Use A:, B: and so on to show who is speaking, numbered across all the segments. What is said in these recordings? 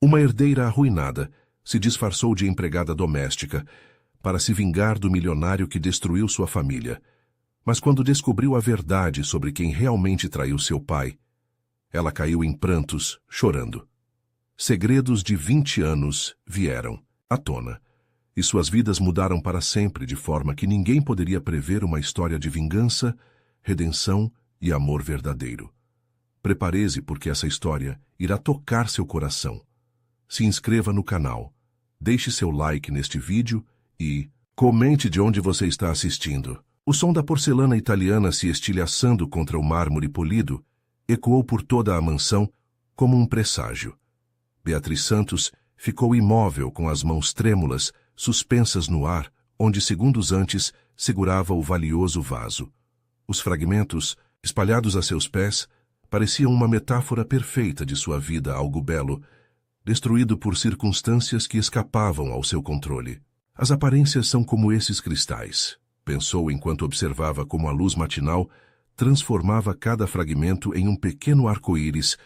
A: Uma herdeira arruinada se disfarçou de empregada doméstica para se vingar do milionário que destruiu sua família. Mas quando descobriu a verdade sobre quem realmente traiu seu pai, ela caiu em prantos, chorando. Segredos de 20 anos vieram à tona, e suas vidas mudaram para sempre de forma que ninguém poderia prever uma história de vingança, redenção e amor verdadeiro. Prepare-se porque essa história irá tocar seu coração. Se inscreva no canal, deixe seu like neste vídeo e comente de onde você está assistindo. O som da porcelana italiana se estilhaçando contra o mármore polido ecoou por toda a mansão como um presságio. Beatriz Santos ficou imóvel com as mãos trêmulas, suspensas no ar, onde segundos antes segurava o valioso vaso. Os fragmentos, espalhados a seus pés, pareciam uma metáfora perfeita de sua vida algo belo, destruído por circunstâncias que escapavam ao seu controle. As aparências são como esses cristais, pensou enquanto observava como a luz matinal transformava cada fragmento em um pequeno arco-íris,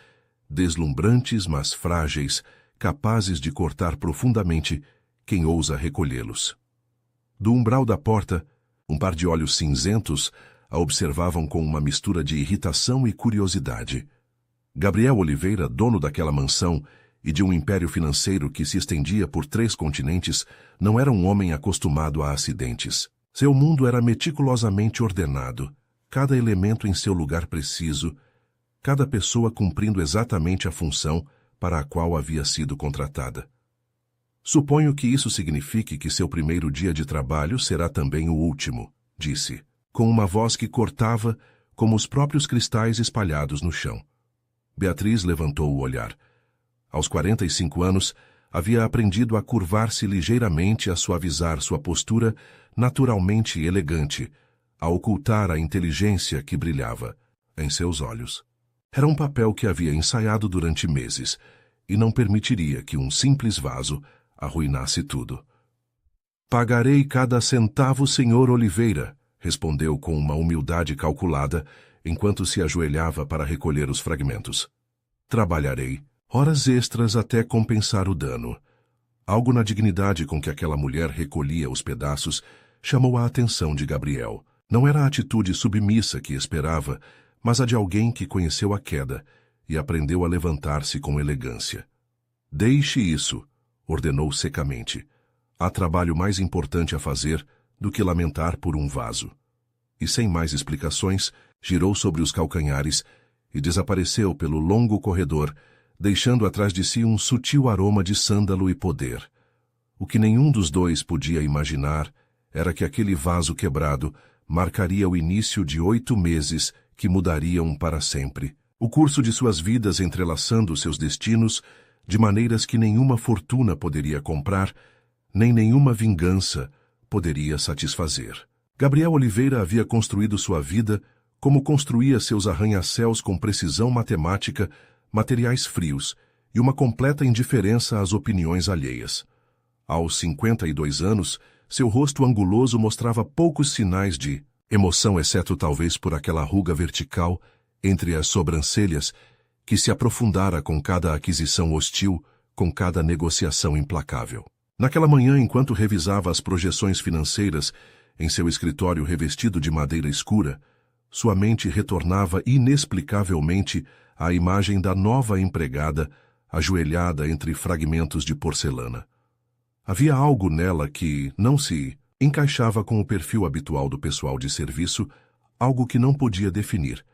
A: deslumbrantes mas frágeis, capazes de cortar profundamente quem ousa recolhê-los. Do umbral da porta, um par de olhos cinzentos a observavam com uma mistura de irritação e curiosidade. Gabriel Oliveira, dono daquela mansão e de um império financeiro que se estendia por 3 continentes, não era um homem acostumado a acidentes. Seu mundo era meticulosamente ordenado, cada elemento em seu lugar preciso, cada pessoa cumprindo exatamente a função para a qual havia sido contratada. Suponho que isso signifique que seu primeiro dia de trabalho será também o último, disse, com uma voz que cortava como os próprios cristais espalhados no chão. Beatriz levantou o olhar. Aos 45 anos, havia aprendido a curvar-se ligeiramente, a suavizar sua postura naturalmente elegante, a ocultar a inteligência que brilhava em seus olhos. Era um papel que havia ensaiado durante meses e não permitiria que um simples vaso arruinasse tudo. Pagarei cada centavo, senhor Oliveira, respondeu com uma humildade calculada, enquanto se ajoelhava para recolher os fragmentos. Trabalharei horas extras até compensar o dano. Algo na dignidade com que aquela mulher recolhia os pedaços chamou a atenção de Gabriel. Não era a atitude submissa que esperava, mas a de alguém que conheceu a queda e aprendeu a levantar-se com elegância. Deixe isso, ordenou secamente. Há trabalho mais importante a fazer do que lamentar por um vaso. E sem mais explicações, girou sobre os calcanhares e desapareceu pelo longo corredor, deixando atrás de si um sutil aroma de sândalo e poder. O que nenhum dos dois podia imaginar era que aquele vaso quebrado marcaria o início de 8 meses que mudariam para sempre. O curso de suas vidas entrelaçando seus destinos de maneiras que nenhuma fortuna poderia comprar, nem nenhuma vingança poderia satisfazer. Gabriel Oliveira havia construído sua vida como construía seus arranha-céus com precisão matemática, materiais frios e uma completa indiferença às opiniões alheias. Aos 52 anos, seu rosto anguloso mostrava poucos sinais de emoção, exceto talvez por aquela ruga vertical entre as sobrancelhas que se aprofundara com cada aquisição hostil, com cada negociação implacável. Naquela manhã, enquanto revisava as projeções financeiras em seu escritório revestido de madeira escura, sua mente retornava inexplicavelmente à imagem da nova empregada ajoelhada entre fragmentos de porcelana. Havia algo nela que não se encaixava com o perfil habitual do pessoal de serviço, algo que não podia definir,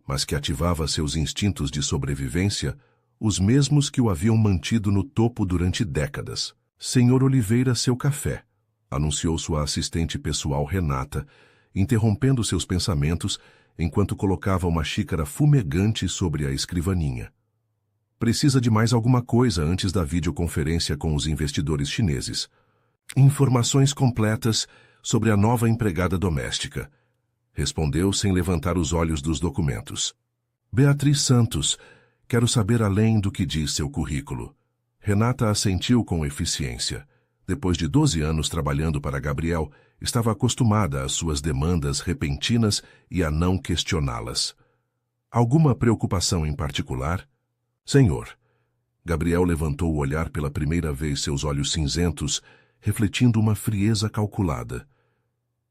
A: mas que ativava seus instintos de sobrevivência, os mesmos que o haviam mantido no topo durante décadas. Senhor Oliveira, seu café, anunciou sua assistente pessoal Renata, interrompendo seus pensamentos enquanto colocava uma xícara fumegante sobre a escrivaninha. Precisa de mais alguma coisa antes da videoconferência com os investidores chineses. Informações completas sobre a nova empregada doméstica, respondeu sem levantar os olhos dos documentos. Beatriz Santos, quero saber além do que diz seu currículo. Renata assentiu com eficiência. Depois de 12 anos trabalhando para Gabriel, estava acostumada às suas demandas repentinas e a não questioná-las. Alguma preocupação em particular? Senhor, Gabriel levantou o olhar pela primeira vez, seus olhos cinzentos, refletindo uma frieza calculada.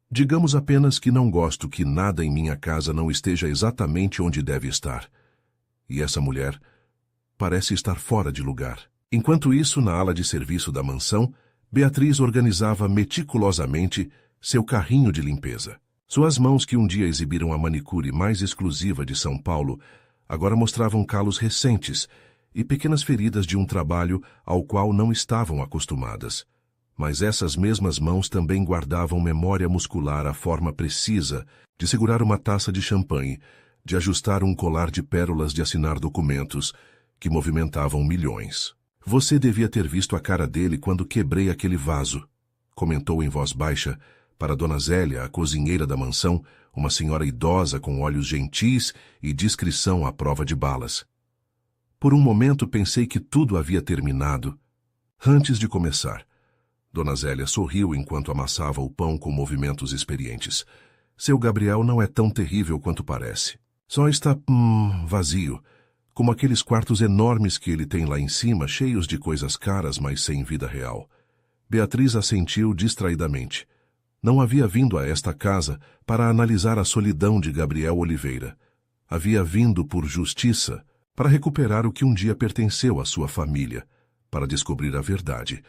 A: Digamos apenas que não gosto que nada em minha casa não esteja exatamente onde deve estar. E essa mulher parece estar fora de lugar. Enquanto isso, na ala de serviço da mansão, Beatriz organizava meticulosamente seu carrinho de limpeza. Suas mãos, que um dia exibiram a manicure mais exclusiva de São Paulo, agora mostravam calos recentes e pequenas feridas de um trabalho ao qual não estavam acostumadas. Mas essas mesmas mãos também guardavam memória muscular, a forma precisa de segurar uma taça de champanhe, de ajustar um colar de pérolas, de assinar documentos que movimentavam milhões. Você devia ter visto a cara dele quando quebrei aquele vaso, comentou em voz baixa para Dona Zélia, a cozinheira da mansão, uma senhora idosa com olhos gentis e discrição à prova de balas. Por um momento pensei que tudo havia terminado. Antes de começar, Dona Zélia sorriu enquanto amassava o pão com movimentos experientes. Seu Gabriel não é tão terrível quanto parece. Só está, vazio, como aqueles quartos enormes que ele tem lá em cima, cheios de coisas caras, mas sem vida real. Beatriz assentiu distraidamente. Não havia vindo a esta casa para analisar a solidão de Gabriel Oliveira. Havia vindo por justiça, para recuperar o que um dia pertenceu à sua família, para descobrir a verdade.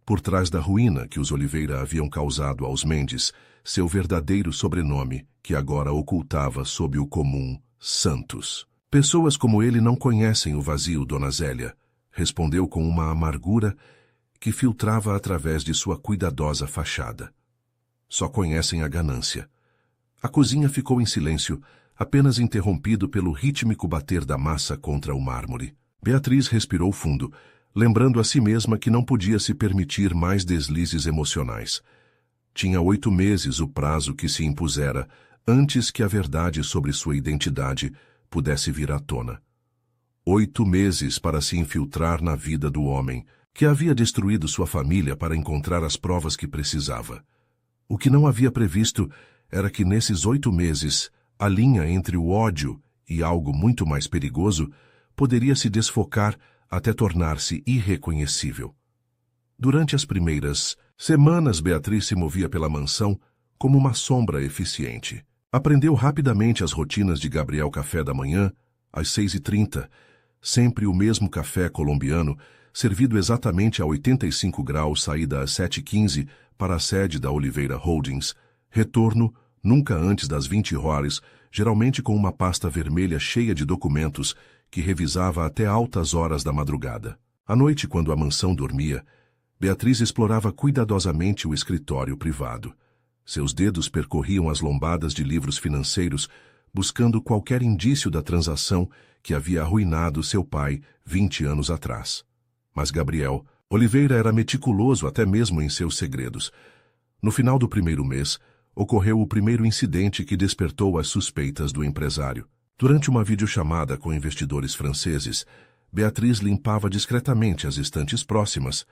A: Por trás da ruína que os Oliveira haviam causado aos Mendes, seu verdadeiro sobrenome, que agora ocultava sob o comum Santos. Pessoas como ele não conhecem o vazio, Dona Zélia, respondeu com uma amargura que filtrava através de sua cuidadosa fachada. Só conhecem a ganância. A cozinha ficou em silêncio, apenas interrompido pelo rítmico bater da massa contra o mármore. Beatriz respirou fundo, lembrando a si mesma que não podia se permitir mais deslizes emocionais. Tinha 8 meses o prazo que se impusera antes que a verdade sobre sua identidade pudesse vir à tona. 8 meses para se infiltrar na vida do homem, que havia destruído sua família para encontrar as provas que precisava. O que não havia previsto era que nesses 8 meses, a linha entre o ódio e algo muito mais perigoso poderia se desfocar até tornar-se irreconhecível. Durante as primeiras semanas, Beatriz se movia pela mansão como uma sombra eficiente. Aprendeu rapidamente as rotinas de Gabriel: café da manhã, às 6h30, sempre o mesmo café colombiano, servido exatamente a 85 graus, saída às 7h15 para a sede da Oliveira Holdings, retorno nunca antes das 20 horas, geralmente com uma pasta vermelha cheia de documentos que revisava até altas horas da madrugada. À noite, quando a mansão dormia, Beatriz explorava cuidadosamente o escritório privado. Seus dedos percorriam as lombadas de livros financeiros, buscando qualquer indício da transação que havia arruinado seu pai 20 anos atrás. Mas Gabriel Oliveira era meticuloso até mesmo em seus segredos. No final do primeiro mês, ocorreu o primeiro incidente que despertou as suspeitas do empresário. Durante uma videochamada com investidores franceses, Beatriz limpava discretamente as estantes próximas,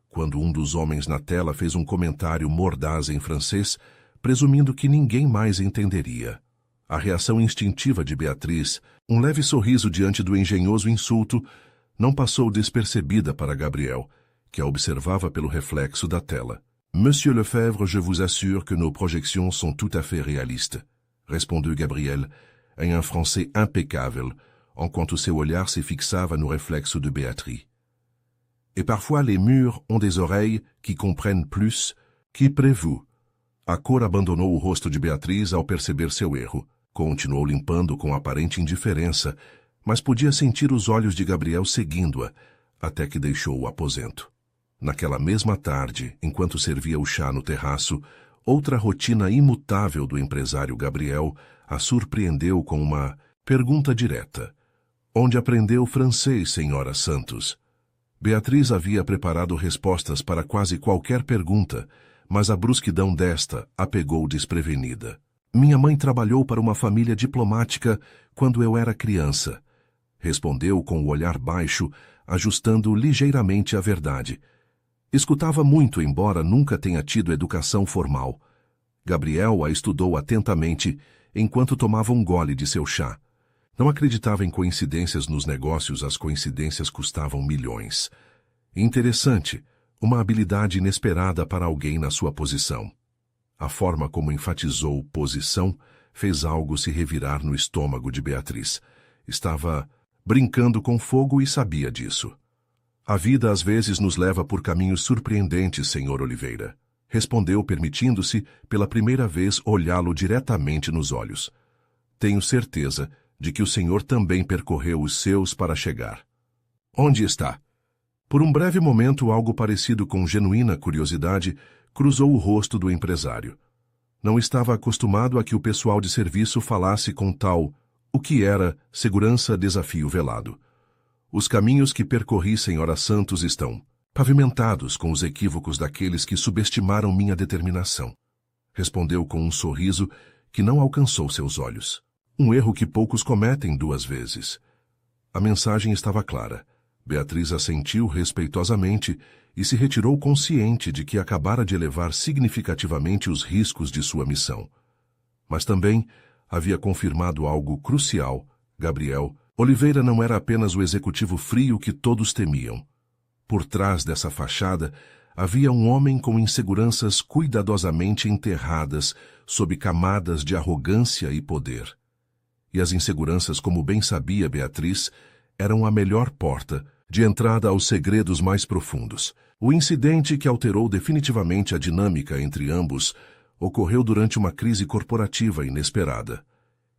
A: quando um dos homens na tela fez um comentário mordaz em francês, presumindo que ninguém mais entenderia. A reação instintiva de Beatriz, um leve sorriso diante do engenhoso insulto, não passou despercebida para Gabriel, que a observava pelo reflexo da tela. Monsieur Lefebvre, je vous assure que nos projections sont tout à fait réalistes, respondeu Gabriel, em un français impecável, enquanto seu olhar se fixava no reflexo de Beatriz. Et parfois les murs ont des oreilles qui comprennent plus que prévu. A cor abandonou o rosto de Beatriz ao perceber seu erro. Continuou limpando com aparente indiferença, mas podia sentir os olhos de Gabriel seguindo-a, até que deixou o aposento. Naquela mesma tarde, enquanto servia o chá no terraço, outra rotina imutável do empresário Gabriel a surpreendeu com uma pergunta direta. Onde aprendeu francês, senhora Santos? Beatriz havia preparado respostas para quase qualquer pergunta, mas a brusquidão desta a pegou desprevenida. Minha mãe trabalhou para uma família diplomática quando eu era criança, respondeu com o olhar baixo, ajustando ligeiramente a verdade. Escutava muito, embora nunca tenha tido educação formal. Gabriel a estudou atentamente enquanto tomava um gole de seu chá. Não acreditava em coincidências nos negócios, as coincidências custavam milhões. Interessante, uma habilidade inesperada para alguém na sua posição. A forma como enfatizou posição fez algo se revirar no estômago de Beatriz. Estava brincando com fogo e sabia disso. A vida às vezes nos leva por caminhos surpreendentes, Sr. Oliveira. Respondeu, permitindo-se, pela primeira vez, olhá-lo diretamente nos olhos. Tenho certeza de que o senhor também percorreu os seus para chegar. Onde está? Por um breve momento, algo parecido com genuína curiosidade cruzou o rosto do empresário. Não estava acostumado a que o pessoal de serviço falasse com tal, o que era, segurança, desafio velado. Os caminhos que percorri, Sra. Santos, estão pavimentados com os equívocos daqueles que subestimaram minha determinação. Respondeu com um sorriso que não alcançou seus olhos. Um erro que poucos cometem 2 vezes. A mensagem estava clara. Beatriz assentiu respeitosamente e se retirou consciente de que acabara de elevar significativamente os riscos de sua missão. Mas também havia confirmado algo crucial. Gabriel Oliveira não era apenas o executivo frio que todos temiam. Por trás dessa fachada havia um homem com inseguranças cuidadosamente enterradas sob camadas de arrogância e poder. E as inseguranças, como bem sabia Beatriz, eram a melhor porta de entrada aos segredos mais profundos. O incidente que alterou definitivamente a dinâmica entre ambos ocorreu durante uma crise corporativa inesperada.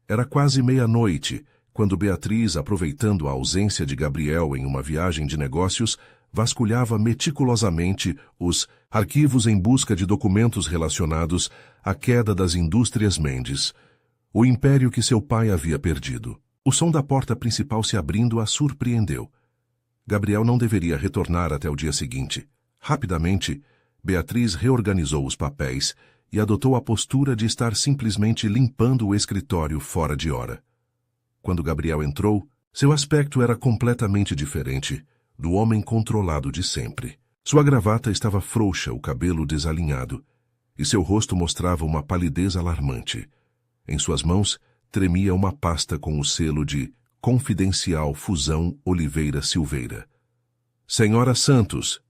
A: Era quase meia-noite, quando Beatriz, aproveitando a ausência de Gabriel em uma viagem de negócios, vasculhava meticulosamente os arquivos em busca de documentos relacionados à queda das indústrias Mendes, o império que seu pai havia perdido. O som da porta principal se abrindo a surpreendeu. Gabriel não deveria retornar até o dia seguinte. Rapidamente, Beatriz reorganizou os papéis e adotou a postura de estar simplesmente limpando o escritório fora de hora. Quando Gabriel entrou, seu aspecto era completamente diferente do homem controlado de sempre. Sua gravata estava frouxa, o cabelo desalinhado, e seu rosto mostrava uma palidez alarmante. Em suas mãos, tremia uma pasta com o selo de Confidencial Fusão Oliveira Silveira. Senhora Santos,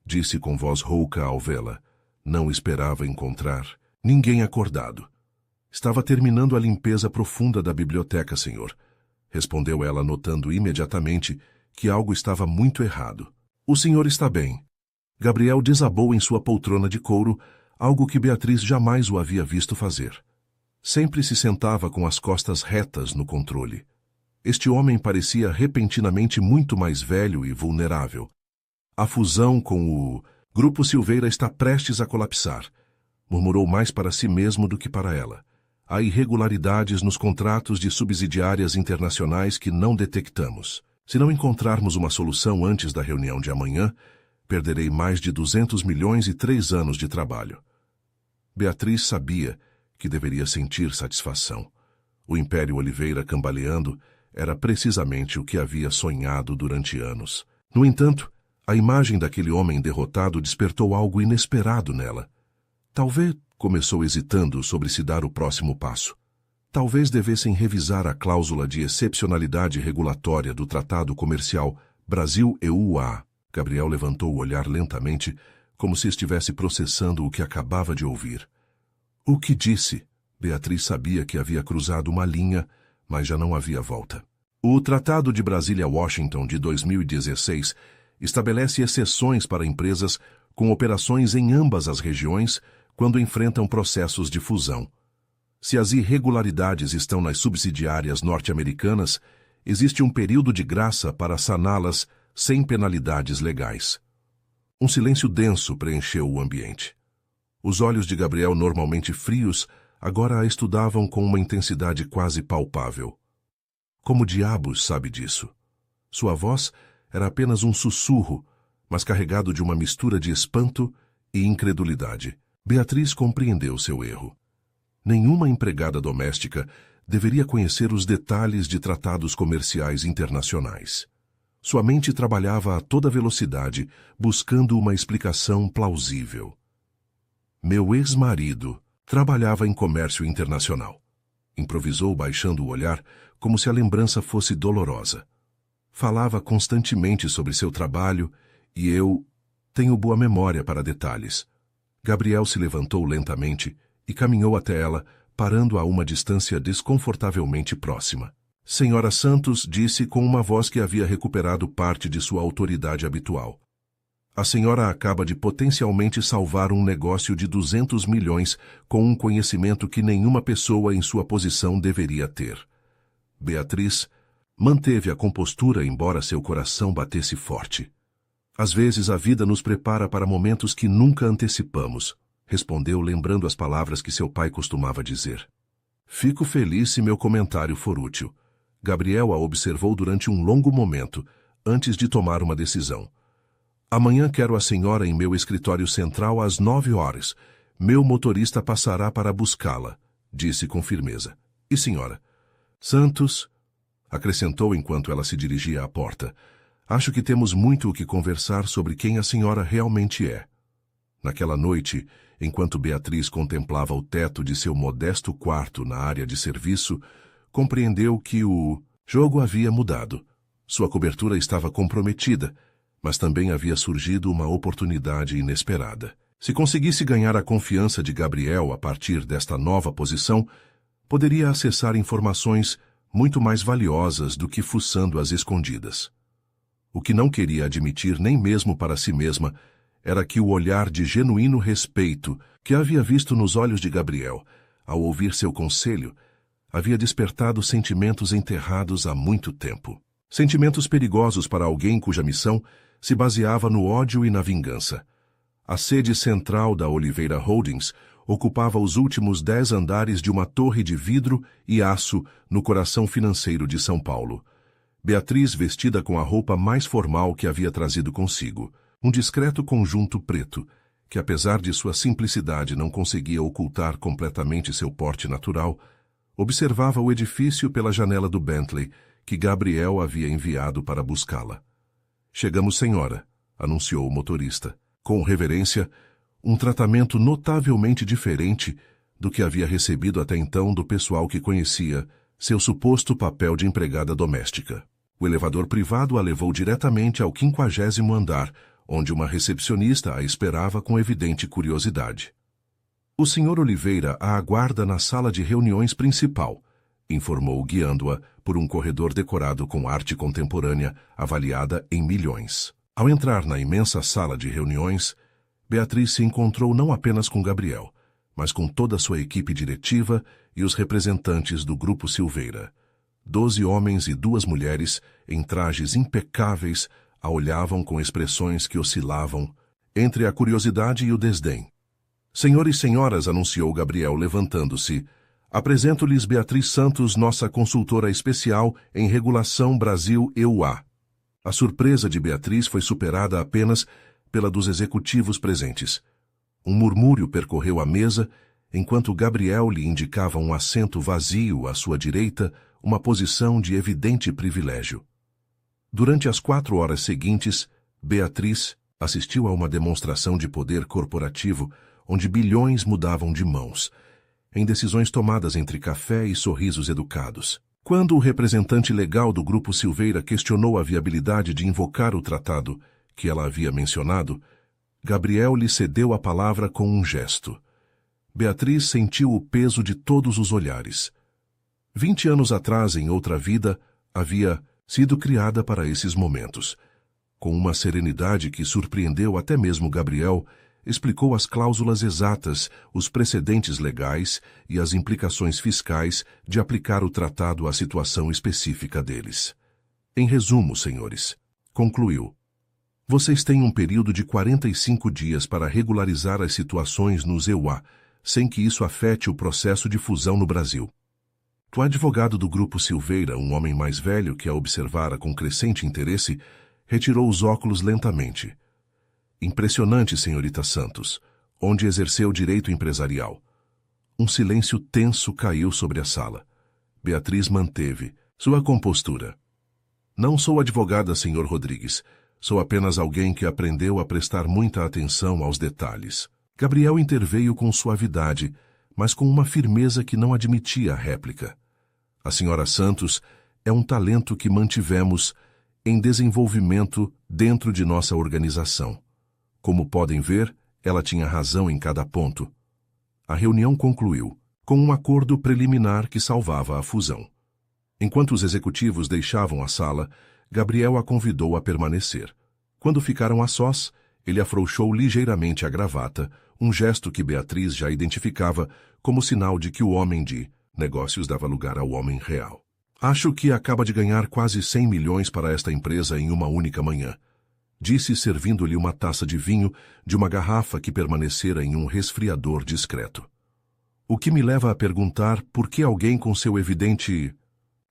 A: disse com voz rouca ao vê-la. Não esperava encontrar ninguém acordado. Estava terminando a limpeza profunda da biblioteca, senhor. Respondeu ela, notando imediatamente que algo estava muito errado. O senhor está bem. Gabriel desabou em sua poltrona de couro, algo que Beatriz jamais o havia visto fazer. Sempre se sentava com as costas retas no controle. Este homem parecia repentinamente muito mais velho e vulnerável. A fusão com o Grupo Silveira está prestes a colapsar, murmurou mais para si mesmo do que para ela. Há irregularidades nos contratos de subsidiárias internacionais que não detectamos. Se não encontrarmos uma solução antes da reunião de amanhã, perderei mais de 200 milhões e 3 anos de trabalho. Beatriz sabia que deveria sentir satisfação. O Império Oliveira cambaleando era precisamente o que havia sonhado durante anos. No entanto, a imagem daquele homem derrotado despertou algo inesperado nela. Talvez começou hesitando sobre se dar o próximo passo. Talvez devessem revisar a cláusula de excepcionalidade regulatória do Tratado Comercial Brasil-EUA. Gabriel levantou o olhar lentamente, como se estivesse processando o que acabava de ouvir. O que disse? Beatriz sabia que havia cruzado uma linha, mas já não havia volta. O Tratado de Brasília-Washington de 2016 estabelece exceções para empresas com operações em ambas as regiões quando enfrentam processos de fusão. Se as irregularidades estão nas subsidiárias norte-americanas, existe um período de graça para saná-las sem penalidades legais. Um silêncio denso preencheu o ambiente. Os olhos de Gabriel, normalmente frios, agora a estudavam com uma intensidade quase palpável. Como diabos sabe disso? Sua voz era apenas um sussurro, mas carregado de uma mistura de espanto e incredulidade. Beatriz compreendeu seu erro. Nenhuma empregada doméstica deveria conhecer os detalhes de tratados comerciais internacionais. Sua mente trabalhava a toda velocidade, buscando uma explicação plausível. Meu ex-marido trabalhava em comércio internacional. Improvisou baixando o olhar, como se a lembrança fosse dolorosa. Falava constantemente sobre seu trabalho e eu tenho boa memória para detalhes. Gabriel se levantou lentamente e caminhou até ela, parando a uma distância desconfortavelmente próxima. Senhora Santos disse com uma voz que havia recuperado parte de sua autoridade habitual. A senhora acaba de potencialmente salvar um negócio de 200 milhões com um conhecimento que nenhuma pessoa em sua posição deveria ter. Beatriz manteve a compostura embora seu coração batesse forte. Às vezes a vida nos prepara para momentos que nunca antecipamos, respondeu lembrando as palavras que seu pai costumava dizer. Fico feliz se meu comentário for útil. Gabriel a observou durante um longo momento, antes de tomar uma decisão. Amanhã quero a senhora em meu escritório central às 9 horas. Meu motorista passará para buscá-la, disse com firmeza. E senhora? Santos, acrescentou enquanto ela se dirigia à porta, acho que temos muito o que conversar sobre quem a senhora realmente é. Naquela noite, enquanto Beatriz contemplava o teto de seu modesto quarto na área de serviço, compreendeu que o jogo havia mudado. Sua cobertura estava comprometida, mas também havia surgido uma oportunidade inesperada. Se conseguisse ganhar a confiança de Gabriel a partir desta nova posição, poderia acessar informações muito mais valiosas do que fuçando às escondidas. O que não queria admitir nem mesmo para si mesma era que o olhar de genuíno respeito que havia visto nos olhos de Gabriel, ao ouvir seu conselho, havia despertado sentimentos enterrados há muito tempo. Sentimentos perigosos para alguém cuja missão se baseava no ódio e na vingança. A sede central da Oliveira Holdings ocupava os últimos 10 andares de uma torre de vidro e aço no coração financeiro de São Paulo. Beatriz, vestida com a roupa mais formal que havia trazido consigo, um discreto conjunto preto, que apesar de sua simplicidade não conseguia ocultar completamente seu porte natural, observava o edifício pela janela do Bentley que Gabriel havia enviado para buscá-la. Chegamos, senhora, anunciou o motorista, com reverência, um tratamento notavelmente diferente do que havia recebido até então do pessoal que conhecia seu suposto papel de empregada doméstica. O elevador privado a levou diretamente ao 50º andar, onde uma recepcionista a esperava com evidente curiosidade. O Sr. Oliveira a aguarda na sala de reuniões principal, informou guiando-a por um corredor decorado com arte contemporânea avaliada em milhões. Ao entrar na imensa sala de reuniões, Beatriz se encontrou não apenas com Gabriel, mas com toda a sua equipe diretiva e os representantes do Grupo Silveira. 12 homens e 2 mulheres, em trajes impecáveis, a olhavam com expressões que oscilavam entre a curiosidade e o desdém. Senhores e senhoras, anunciou Gabriel levantando-se, apresento-lhes Beatriz Santos, nossa consultora especial em regulação Brasil-EUA. A surpresa de Beatriz foi superada apenas pela dos executivos presentes. Um murmúrio percorreu a mesa, enquanto Gabriel lhe indicava um assento vazio à sua direita, uma posição de evidente privilégio. Durante as 4 horas seguintes, Beatriz assistiu a uma demonstração de poder corporativo onde bilhões mudavam de mãos, em decisões tomadas entre café e sorrisos educados. Quando o representante legal do Grupo Silveira questionou a viabilidade de invocar o tratado que ela havia mencionado, Gabriel lhe cedeu a palavra com um gesto. Beatriz sentiu o peso de todos os olhares. 20 anos atrás, em outra vida, havia sido criada para esses momentos. Com uma serenidade que surpreendeu até mesmo Gabriel, explicou as cláusulas exatas, os precedentes legais e as implicações fiscais de aplicar o tratado à situação específica deles. Em resumo, senhores, concluiu, vocês têm um período de 45 dias para regularizar as situações nos EUA, sem que isso afete o processo de fusão no Brasil. O advogado do Grupo Silveira, um homem mais velho que a observara com crescente interesse, retirou os óculos lentamente. Impressionante, senhorita Santos, onde exerceu direito empresarial. Um silêncio tenso caiu sobre a sala. Beatriz manteve sua compostura. Não sou advogada, senhor Rodrigues. Sou apenas alguém que aprendeu a prestar muita atenção aos detalhes. Gabriel interveio com suavidade, mas com uma firmeza que não admitia a réplica. A Sra. Santos é um talento que mantivemos em desenvolvimento dentro de nossa organização. Como podem ver, ela tinha razão em cada ponto. A reunião concluiu com um acordo preliminar que salvava a fusão. Enquanto os executivos deixavam a sala, Gabriel a convidou a permanecer. Quando ficaram a sós, ele afrouxou ligeiramente a gravata, um gesto que Beatriz já identificava como sinal de que o homem de negócios dava lugar ao homem real. Acho que acaba de ganhar quase 100 milhões para esta empresa em uma única manhã, disse servindo-lhe uma taça de vinho de uma garrafa que permanecera em um resfriador discreto. O que me leva a perguntar por que alguém com seu evidente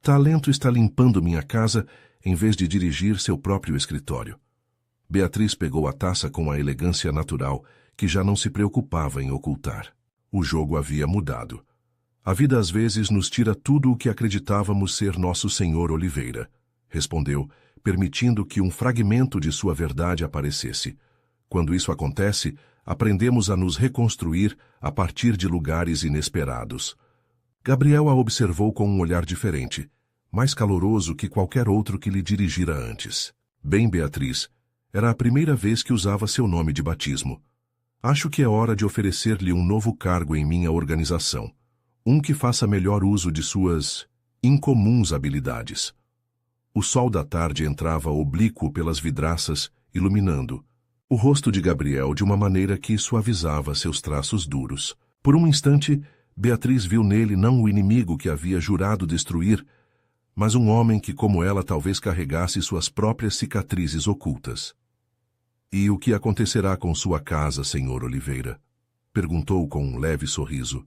A: talento está limpando minha casa em vez de dirigir seu próprio escritório. Beatriz pegou a taça com a elegância natural que já não se preocupava em ocultar. O jogo havia mudado. A vida às vezes nos tira tudo o que acreditávamos ser nosso Senhor Oliveira, respondeu, permitindo que um fragmento de sua verdade aparecesse. Quando isso acontece, aprendemos a nos reconstruir a partir de lugares inesperados. Gabriel a observou com um olhar diferente, mais caloroso que qualquer outro que lhe dirigira antes. Bem, Beatriz, era a primeira vez que usava seu nome de batismo. Acho que é hora de oferecer-lhe um novo cargo em minha organização. Um que faça melhor uso de suas incomuns habilidades. O sol da tarde entrava oblíquo pelas vidraças, iluminando o rosto de Gabriel de uma maneira que suavizava seus traços duros. Por um instante, Beatriz viu nele não o inimigo que havia jurado destruir, mas um homem que, como ela, talvez carregasse suas próprias cicatrizes ocultas. E o que acontecerá com sua casa, Sr. Oliveira? Perguntou com um leve sorriso.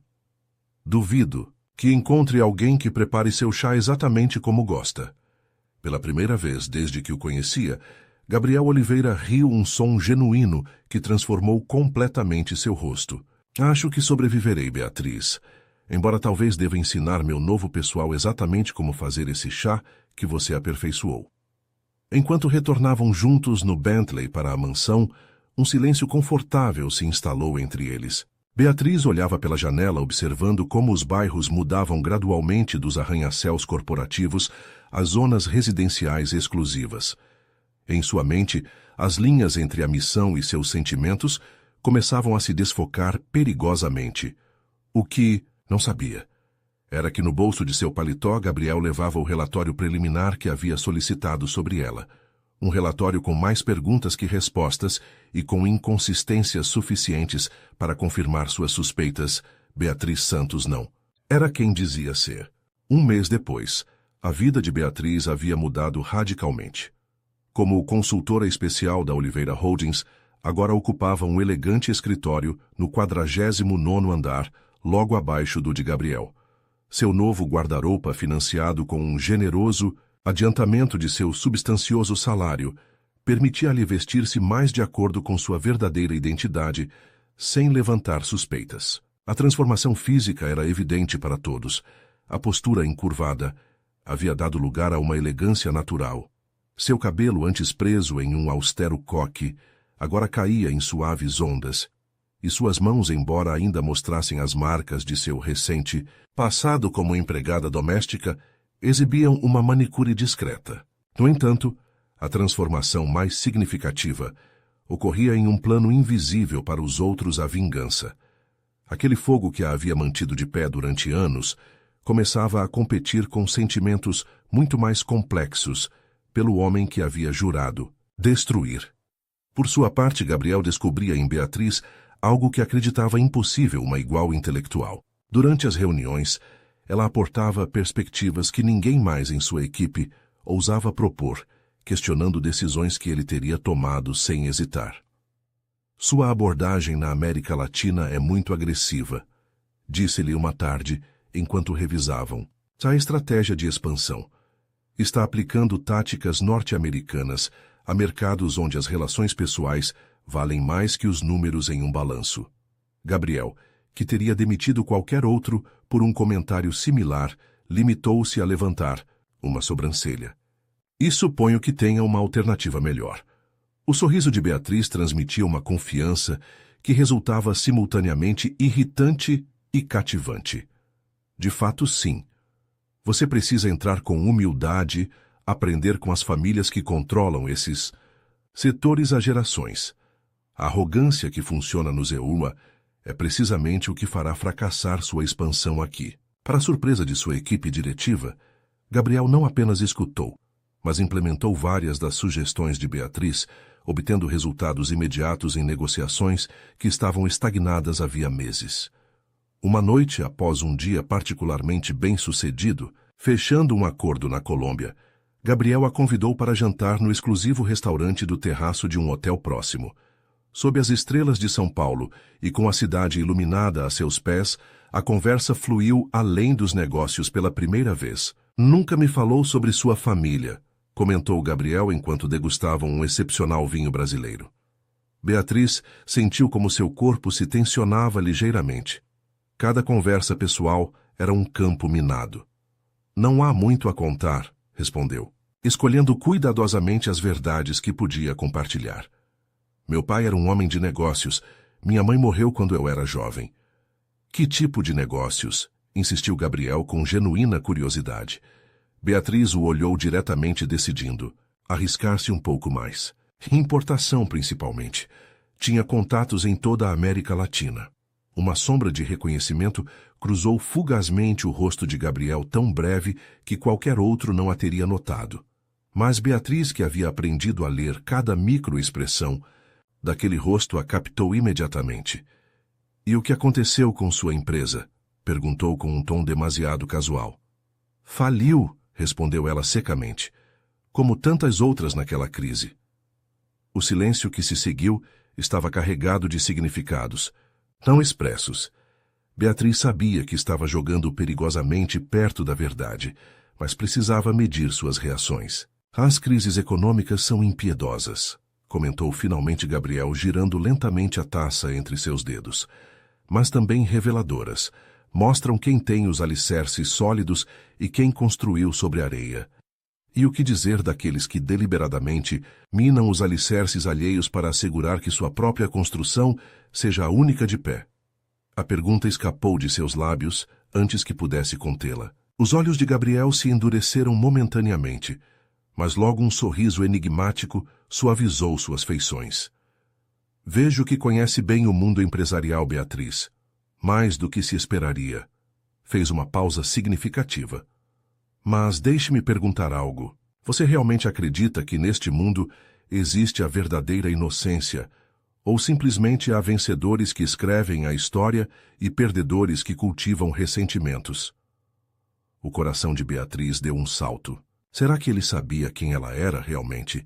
A: Duvido que encontre alguém que prepare seu chá exatamente como gosta. Pela primeira vez desde que o conhecia, Gabriel Oliveira riu um som genuíno que transformou completamente seu rosto. Acho que sobreviverei, Beatriz, embora talvez deva ensinar meu novo pessoal exatamente como fazer esse chá que você aperfeiçoou. Enquanto retornavam juntos no Bentley para a mansão, um silêncio confortável se instalou entre eles. Beatriz olhava pela janela observando como os bairros mudavam gradualmente dos arranha-céus corporativos às zonas residenciais exclusivas. Em sua mente, as linhas entre a missão e seus sentimentos começavam a se desfocar perigosamente. O que não sabia era que no bolso de seu paletó Gabriel levava o relatório preliminar que havia solicitado sobre ela. Um relatório com mais perguntas que respostas e com inconsistências suficientes para confirmar suas suspeitas. Beatriz Santos não era quem dizia ser. Um mês depois, a vida de Beatriz havia mudado radicalmente. Como consultora especial da Oliveira Holdings, agora ocupava um elegante escritório no 49º andar, logo abaixo do de Gabriel. Seu novo guarda-roupa, financiado com um generoso adiantamento de seu substancioso salário, permitia-lhe vestir-se mais de acordo com sua verdadeira identidade, sem levantar suspeitas. A transformação física era evidente para todos. A postura encurvada havia dado lugar a uma elegância natural. Seu cabelo, antes preso em um austero coque, agora caía em suaves ondas, e suas mãos, embora ainda mostrassem as marcas de seu recente passado como empregada doméstica, exibiam uma manicure discreta. No entanto, a transformação mais significativa ocorria em um plano invisível para os outros a vingança. Aquele fogo que a havia mantido de pé durante anos começava a competir com sentimentos muito mais complexos pelo homem que havia jurado destruir. Por sua parte, Gabriel descobria em Beatriz algo que acreditava impossível uma igual intelectual. Durante as reuniões, ela aportava perspectivas que ninguém mais em sua equipe ousava propor, questionando decisões que ele teria tomado sem hesitar. Sua abordagem na América Latina é muito agressiva, disse-lhe uma tarde, enquanto revisavam a estratégia de expansão. Está aplicando táticas norte-americanas a mercados onde as relações pessoais valem mais que os números em um balanço. Gabriel, que teria demitido qualquer outro por um comentário similar, limitou-se a levantar uma sobrancelha. E suponho que tenha uma alternativa melhor. O sorriso de Beatriz transmitia uma confiança que resultava simultaneamente irritante e cativante. De fato, sim. Você precisa entrar com humildade, aprender com as famílias que controlam esses setores há gerações. A arrogância que funciona no Zeuma é precisamente o que fará fracassar sua expansão aqui. Para a surpresa de sua equipe diretiva, Gabriel não apenas escutou, mas implementou várias das sugestões de Beatriz, obtendo resultados imediatos em negociações que estavam estagnadas havia meses. Uma noite após um dia particularmente bem-sucedido, fechando um acordo na Colômbia, Gabriel a convidou para jantar no exclusivo restaurante do terraço de um hotel próximo. Sob as estrelas de São Paulo e com a cidade iluminada a seus pés, a conversa fluiu além dos negócios pela primeira vez. Nunca me falou sobre sua família, comentou Gabriel enquanto degustavam um excepcional vinho brasileiro. Beatriz sentiu como seu corpo se tensionava ligeiramente. Cada conversa pessoal era um campo minado. Não há muito a contar, respondeu, escolhendo cuidadosamente as verdades que podia compartilhar. Meu pai era um homem de negócios. Minha mãe morreu quando eu era jovem. Que tipo de negócios? Insistiu Gabriel com genuína curiosidade. Beatriz o olhou diretamente, decidindo arriscar-se um pouco mais. Importação, principalmente. Tinha contatos em toda a América Latina. Uma sombra de reconhecimento cruzou fugazmente o rosto de Gabriel, tão breve que qualquer outro não a teria notado. Mas Beatriz, que havia aprendido a ler cada microexpressão daquele rosto, a captou imediatamente. E o que aconteceu com sua empresa? Perguntou com um tom demasiado casual. Faliu, respondeu ela secamente, como tantas outras naquela crise. O silêncio que se seguiu estava carregado de significados, não expressos. Beatriz sabia que estava jogando perigosamente perto da verdade, mas precisava medir suas reações. As crises econômicas são impiedosas, comentou finalmente Gabriel, girando lentamente a taça entre seus dedos, mas também reveladoras. Mostram quem tem os alicerces sólidos e quem construiu sobre areia. E o que dizer daqueles que deliberadamente minam os alicerces alheios para assegurar que sua própria construção seja a única de pé? A pergunta escapou de seus lábios antes que pudesse contê-la. Os olhos de Gabriel se endureceram momentaneamente, mas logo um sorriso enigmático suavizou suas feições. Vejo que conhece bem o mundo empresarial, Beatriz. Mais do que se esperaria. Fez uma pausa significativa. Mas deixe-me perguntar algo. Você realmente acredita que neste mundo existe a verdadeira inocência, ou simplesmente há vencedores que escrevem a história e perdedores que cultivam ressentimentos? O coração de Beatriz deu um salto. Será que ele sabia quem ela era realmente?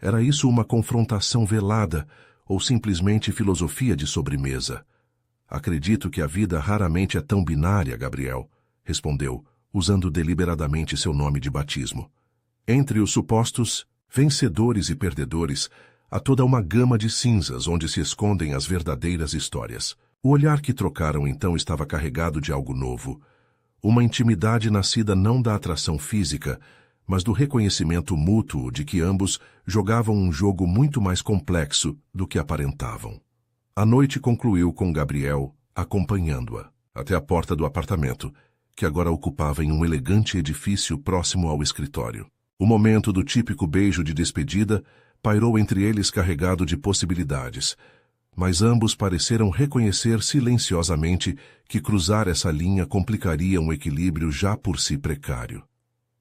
A: Era isso uma confrontação velada ou simplesmente filosofia de sobremesa? Acredito que a vida raramente é tão binária, Gabriel, respondeu, usando deliberadamente seu nome de batismo. Entre os supostos vencedores e perdedores, há toda uma gama de cinzas onde se escondem as verdadeiras histórias. O olhar que trocaram então estava carregado de algo novo. Uma intimidade nascida não da atração física, mas do reconhecimento mútuo de que ambos jogavam um jogo muito mais complexo do que aparentavam. A noite concluiu com Gabriel acompanhando-a até a porta do apartamento, que agora ocupava em um elegante edifício próximo ao escritório. O momento do típico beijo de despedida pairou entre eles carregado de possibilidades, mas ambos pareceram reconhecer silenciosamente que cruzar essa linha complicaria um equilíbrio já por si precário.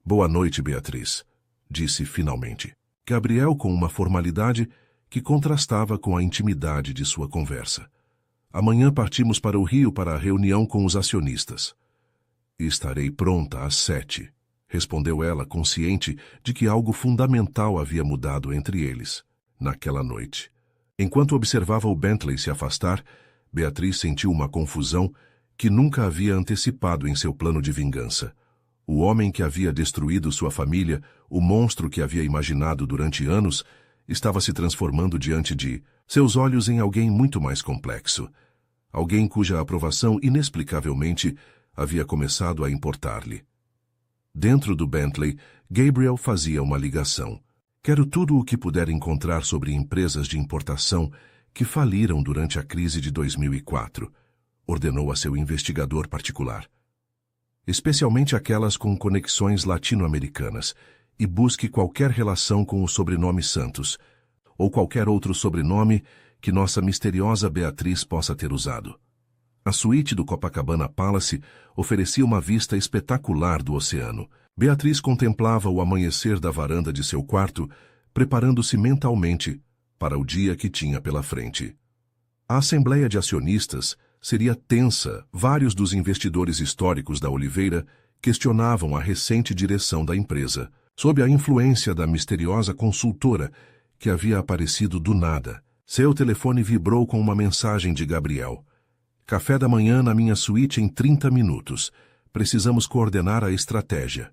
A: Boa noite, Beatriz, disse finalmente. Gabriel com uma formalidade que contrastava com a intimidade de sua conversa. Amanhã partimos para o Rio para a reunião com os acionistas. Estarei pronta às 7, respondeu ela, consciente de que algo fundamental havia mudado entre eles, naquela noite. Enquanto observava o Bentley se afastar, Beatriz sentiu uma confusão que nunca havia antecipado em seu plano de vingança. O homem que havia destruído sua família, o monstro que havia imaginado durante anos, estava se transformando diante de seus olhos em alguém muito mais complexo. Alguém cuja aprovação, inexplicavelmente, havia começado a importar-lhe. Dentro do Bentley, Gabriel fazia uma ligação. Quero tudo o que puder encontrar sobre empresas de importação que faliram durante a crise de 2004, ordenou a seu investigador particular. especialmente aquelas com conexões latino-americanas, e busque qualquer relação com o sobrenome Santos, ou qualquer outro sobrenome que nossa misteriosa Beatriz possa ter usado. A suíte do Copacabana Palace oferecia uma vista espetacular do oceano. Beatriz contemplava o amanhecer da varanda de seu quarto, preparando-se mentalmente para o dia que tinha pela frente. A Assembleia de Acionistas seria tensa. Vários dos investidores históricos da Oliveira questionavam a recente direção da empresa, sob a influência da misteriosa consultora que havia aparecido do nada. Seu telefone vibrou com uma mensagem de Gabriel. Café da manhã na minha suíte em 30 minutos. Precisamos coordenar a estratégia.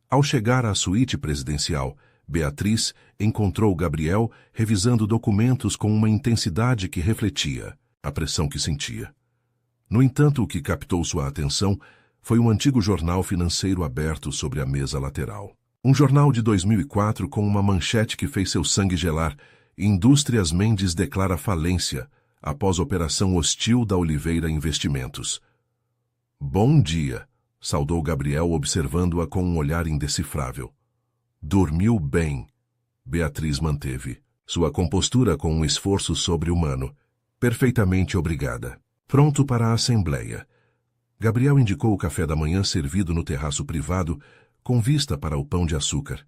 A: Ao chegar à suíte presidencial, Beatriz encontrou Gabriel revisando documentos com uma intensidade que refletia a pressão que sentia. No entanto, o que captou sua atenção foi um antigo jornal financeiro aberto sobre a mesa lateral. Um jornal de 2004 com uma manchete que fez seu sangue gelar. Indústrias Mendes declara falência após operação hostil da Oliveira Investimentos. Bom dia, saudou Gabriel observando-a com um olhar indecifrável. Dormiu bem. Beatriz manteve sua compostura com um esforço sobre-humano. Perfeitamente obrigada. Pronto para a assembleia. Gabriel indicou o café da manhã servido no terraço privado, com vista para o pão de açúcar.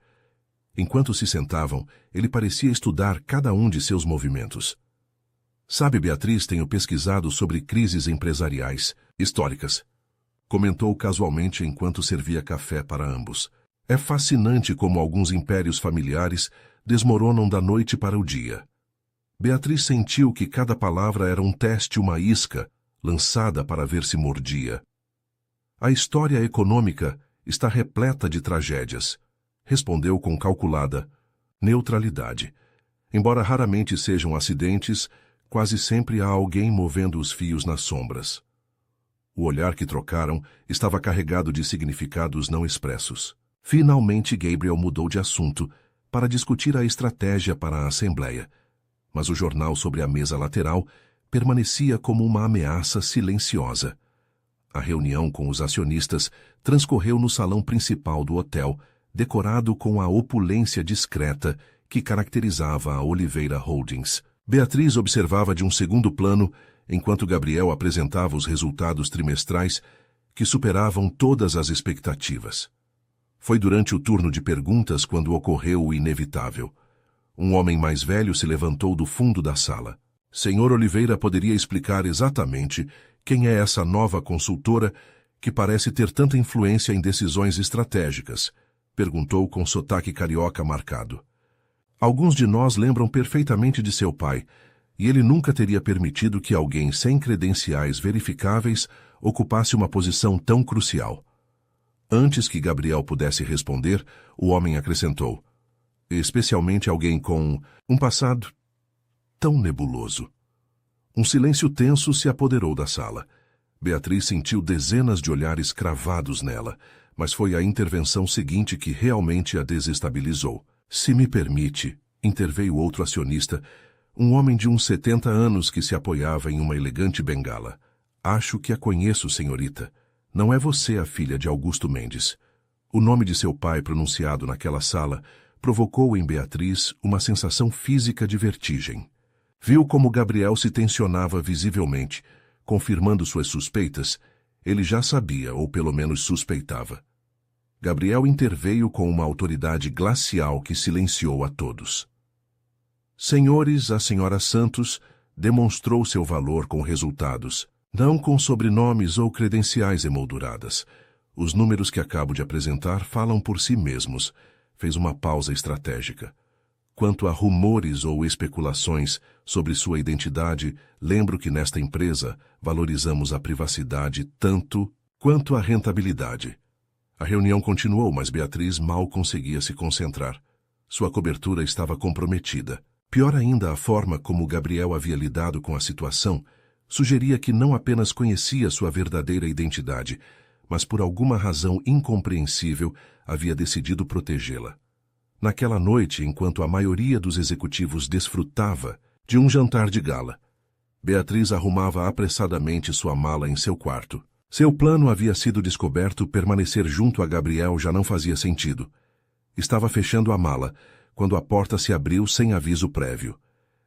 A: Enquanto se sentavam, ele parecia estudar cada um de seus movimentos. Sabe, Beatriz, tenho pesquisado sobre crises empresariais históricas. Comentou casualmente enquanto servia café para ambos. É fascinante como alguns impérios familiares desmoronam da noite para o dia. Beatriz sentiu que cada palavra era um teste, uma isca, lançada para ver se mordia. A história econômica está repleta de tragédias, respondeu com calculada neutralidade. Embora raramente sejam acidentes, quase sempre há alguém movendo os fios nas sombras. O olhar que trocaram estava carregado de significados não expressos. Finalmente Gabriel mudou de assunto para discutir a estratégia para a Assembleia, mas o jornal sobre a mesa lateral permanecia como uma ameaça silenciosa. A reunião com os acionistas transcorreu no salão principal do hotel, decorado com a opulência discreta que caracterizava a Oliveira Holdings. Beatriz observava de um segundo plano, enquanto Gabriel apresentava os resultados trimestrais que superavam todas as expectativas. Foi durante o turno de perguntas quando ocorreu o inevitável. Um homem mais velho se levantou do fundo da sala. Senhor Oliveira poderia explicar exatamente quem é essa nova consultora que parece ter tanta influência em decisões estratégicas? Perguntou com sotaque carioca marcado. Alguns de nós lembram perfeitamente de seu pai, e ele nunca teria permitido que alguém sem credenciais verificáveis ocupasse uma posição tão crucial. Antes que Gabriel pudesse responder, o homem acrescentou, especialmente alguém com um passado tão nebuloso. Um silêncio tenso se apoderou da sala. Beatriz sentiu dezenas de olhares cravados nela, mas foi a intervenção seguinte que realmente a desestabilizou. Se me permite, interveio outro acionista, um homem de uns 70 anos que se apoiava em uma elegante bengala. Acho que a conheço, senhorita. Não é você a filha de Augusto Mendes. O nome de seu pai pronunciado naquela sala provocou em Beatriz uma sensação física de vertigem. Viu como Gabriel se tensionava visivelmente, confirmando suas suspeitas. Ele já sabia, ou pelo menos suspeitava. Gabriel interveio com uma autoridade glacial que silenciou a todos. Senhores, a senhora Santos demonstrou seu valor com resultados, não com sobrenomes ou credenciais emolduradas. Os números que acabo de apresentar falam por si mesmos. Fez uma pausa estratégica. Quanto a rumores ou especulações sobre sua identidade, lembro que nesta empresa valorizamos a privacidade tanto quanto a rentabilidade. A reunião continuou, mas Beatriz mal conseguia se concentrar. Sua cobertura estava comprometida. Pior ainda, a forma como Gabriel havia lidado com a situação sugeria que não apenas conhecia sua verdadeira identidade, mas por alguma razão incompreensível havia decidido protegê-la. Naquela noite, enquanto a maioria dos executivos desfrutava de um jantar de gala, Beatriz arrumava apressadamente sua mala em seu quarto. Seu plano havia sido descoberto, permanecer junto a Gabriel já não fazia sentido. Estava fechando a mala, quando a porta se abriu sem aviso prévio.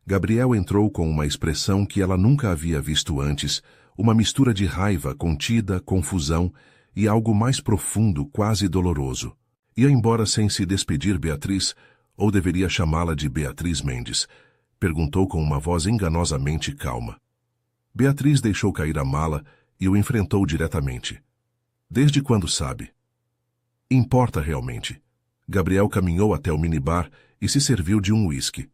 A: Gabriel entrou com uma expressão que ela nunca havia visto antes, uma mistura de raiva contida, confusão e algo mais profundo, quase doloroso. Ia embora sem se despedir Beatriz, ou deveria chamá-la de Beatriz Mendes? Perguntou com uma voz enganosamente calma. Beatriz deixou cair a mala e o enfrentou diretamente. Desde quando sabe? Importa realmente. Gabriel caminhou até o minibar e se serviu de um uísque.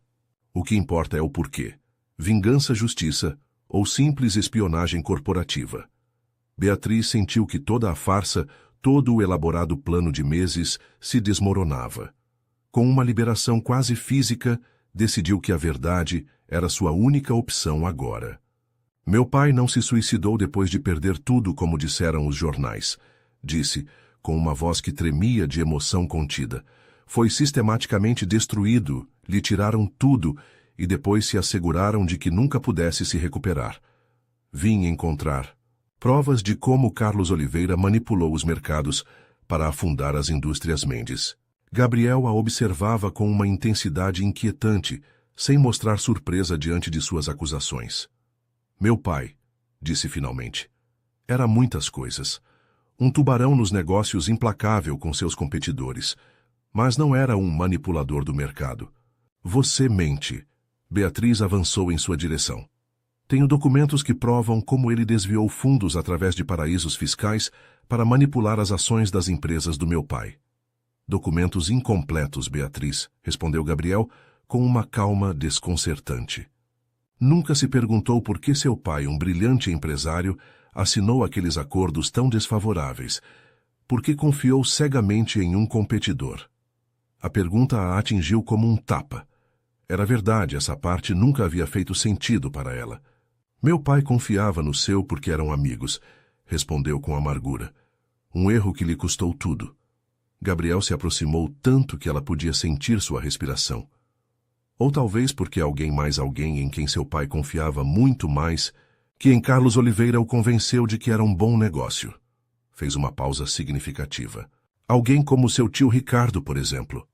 A: O que importa é o porquê. Vingança, justiça ou simples espionagem corporativa. Beatriz sentiu que toda a farsa, todo o elaborado plano de meses se desmoronava. Com uma liberação quase física, decidiu que a verdade era sua única opção agora. Meu pai não se suicidou depois de perder tudo, como disseram os jornais, disse, com uma voz que tremia de emoção contida. Foi sistematicamente destruído, lhe tiraram tudo e depois se asseguraram de que nunca pudesse se recuperar. Vim encontrar provas de como Carlos Oliveira manipulou os mercados para afundar as indústrias Mendes. Gabriel a observava com uma intensidade inquietante, sem mostrar surpresa diante de suas acusações. Meu pai, disse finalmente, era muitas coisas. Um tubarão nos negócios implacável com seus competidores, mas não era um manipulador do mercado. Você mente. Beatriz avançou em sua direção. Tenho documentos que provam como ele desviou fundos através de paraísos fiscais para manipular as ações das empresas do meu pai. Documentos incompletos, Beatriz, respondeu Gabriel com uma calma desconcertante. Nunca se perguntou por que seu pai, um brilhante empresário, assinou aqueles acordos tão desfavoráveis, porque confiou cegamente em um competidor. A pergunta a atingiu como um tapa. Era verdade, essa parte nunca havia feito sentido para ela. Meu pai confiava no seu porque eram amigos, respondeu com amargura. Um erro que lhe custou tudo. Gabriel se aproximou tanto que ela podia sentir sua respiração. Ou talvez porque alguém em quem seu pai confiava muito mais, que em Carlos Oliveira o convenceu de que era um bom negócio. Fez uma pausa significativa. Alguém como seu tio Ricardo, por exemplo.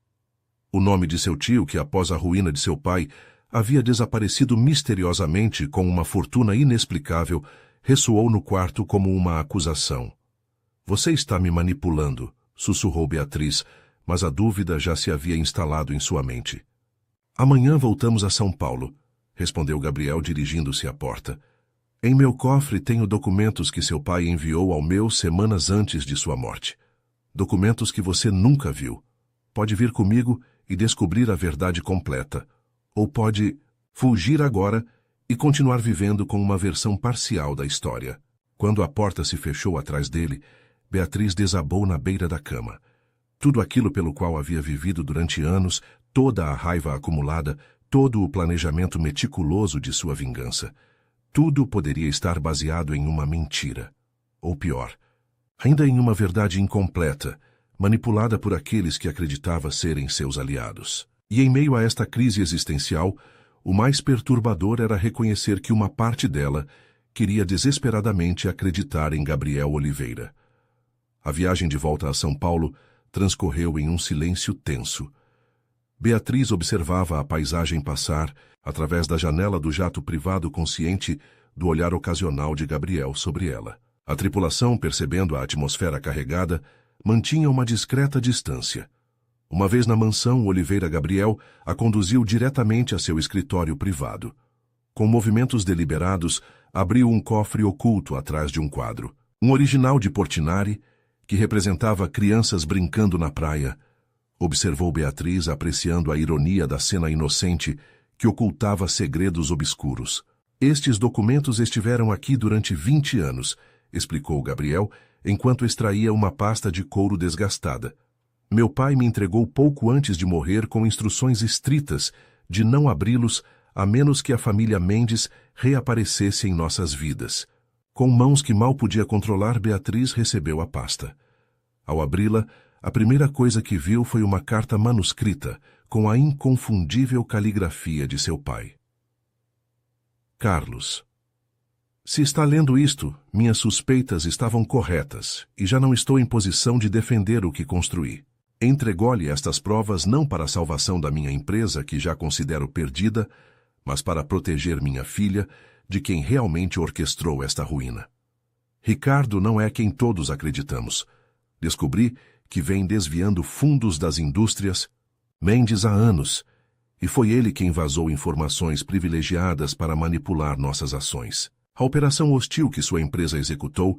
A: O nome de seu tio, que após a ruína de seu pai, havia desaparecido misteriosamente com uma fortuna inexplicável, ressoou no quarto como uma acusação. Você está me manipulando, sussurrou Beatriz, mas a dúvida já se havia instalado em sua mente. Amanhã voltamos a São Paulo, respondeu Gabriel dirigindo-se à porta. Em meu cofre tenho documentos que seu pai enviou ao meu semanas antes de sua morte. Documentos que você nunca viu. Pode vir comigo e descobrir a verdade completa. Ou pode fugir agora e continuar vivendo com uma versão parcial da história. Quando a porta se fechou atrás dele, Beatriz desabou na beira da cama. Tudo aquilo pelo qual havia vivido durante anos, toda a raiva acumulada, todo o planejamento meticuloso de sua vingança. Tudo poderia estar baseado em uma mentira. Ou pior, ainda em uma verdade incompleta, manipulada por aqueles que acreditava serem seus aliados. E em meio a esta crise existencial, o mais perturbador era reconhecer que uma parte dela queria desesperadamente acreditar em Gabriel Oliveira. A viagem de volta a São Paulo transcorreu em um silêncio tenso. Beatriz observava a paisagem passar através da janela do jato privado, consciente do olhar ocasional de Gabriel sobre ela. A tripulação, percebendo a atmosfera carregada, mantinha uma discreta distância. Uma vez na mansão, Oliveira Gabriel a conduziu diretamente a seu escritório privado. Com movimentos deliberados, abriu um cofre oculto atrás de um quadro. Um original de Portinari, que representava crianças brincando na praia. Observou Beatriz apreciando a ironia da cena inocente que ocultava segredos obscuros. Estes documentos estiveram aqui durante 20 anos, explicou Gabriel, enquanto extraía uma pasta de couro desgastada. Meu pai me entregou pouco antes de morrer com instruções estritas de não abri-los a menos que a família Mendes reaparecesse em nossas vidas. Com mãos que mal podia controlar, Beatriz recebeu a pasta. Ao abri-la, a primeira coisa que viu foi uma carta manuscrita com a inconfundível caligrafia de seu pai. Carlos. Se está lendo isto, minhas suspeitas estavam corretas, e já não estou em posição de defender o que construí. Entregou-lhe estas provas não para a salvação da minha empresa, que já considero perdida, mas para proteger minha filha de quem realmente orquestrou esta ruína. Ricardo não é quem todos acreditamos. Descobri que vem desviando fundos das indústrias Mendes há anos, e foi ele quem vazou informações privilegiadas para manipular nossas ações. A operação hostil que sua empresa executou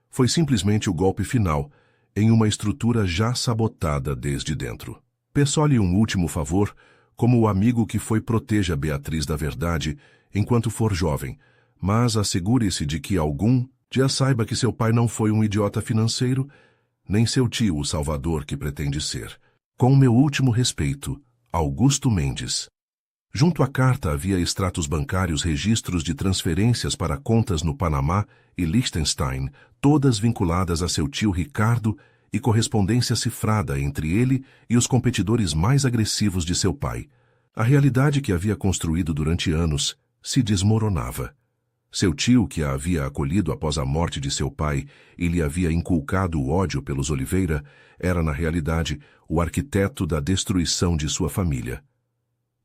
A: foi simplesmente o golpe final em uma estrutura já sabotada desde dentro. Peço-lhe um último favor, como o amigo que foi proteja Beatriz da verdade enquanto for jovem, mas assegure-se de que algum dia saiba que seu pai não foi um idiota financeiro, nem seu tio o salvador que pretende ser. Com o meu último respeito, Augusto Mendes. Junto à carta havia extratos bancários, registros de transferências para contas no Panamá e Liechtenstein, todas vinculadas a seu tio Ricardo, e correspondência cifrada entre ele e os competidores mais agressivos de seu pai. A realidade que havia construído durante anos se desmoronava. Seu tio, que a havia acolhido após a morte de seu pai e lhe havia inculcado o ódio pelos Oliveira, era, na realidade, o arquiteto da destruição de sua família.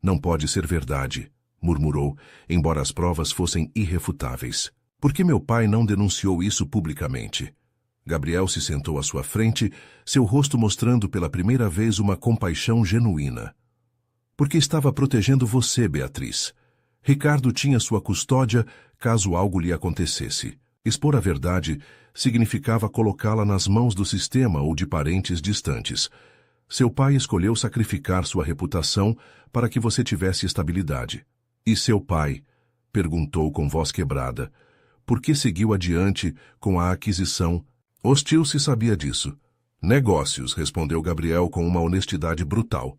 A: Não pode ser verdade, murmurou, embora as provas fossem irrefutáveis. Por que meu pai não denunciou isso publicamente? Gabriel se sentou à sua frente, seu rosto mostrando pela primeira vez uma compaixão genuína. Porque estava protegendo você, Beatriz. Ricardo tinha sua custódia caso algo lhe acontecesse. Expor a verdade significava colocá-la nas mãos do sistema ou de parentes distantes. Seu pai escolheu sacrificar sua reputação para que você tivesse estabilidade. E seu pai? Perguntou com voz quebrada. Por que seguiu adiante com a aquisição? Hostil se sabia disso. Negócios, respondeu Gabriel com uma honestidade brutal.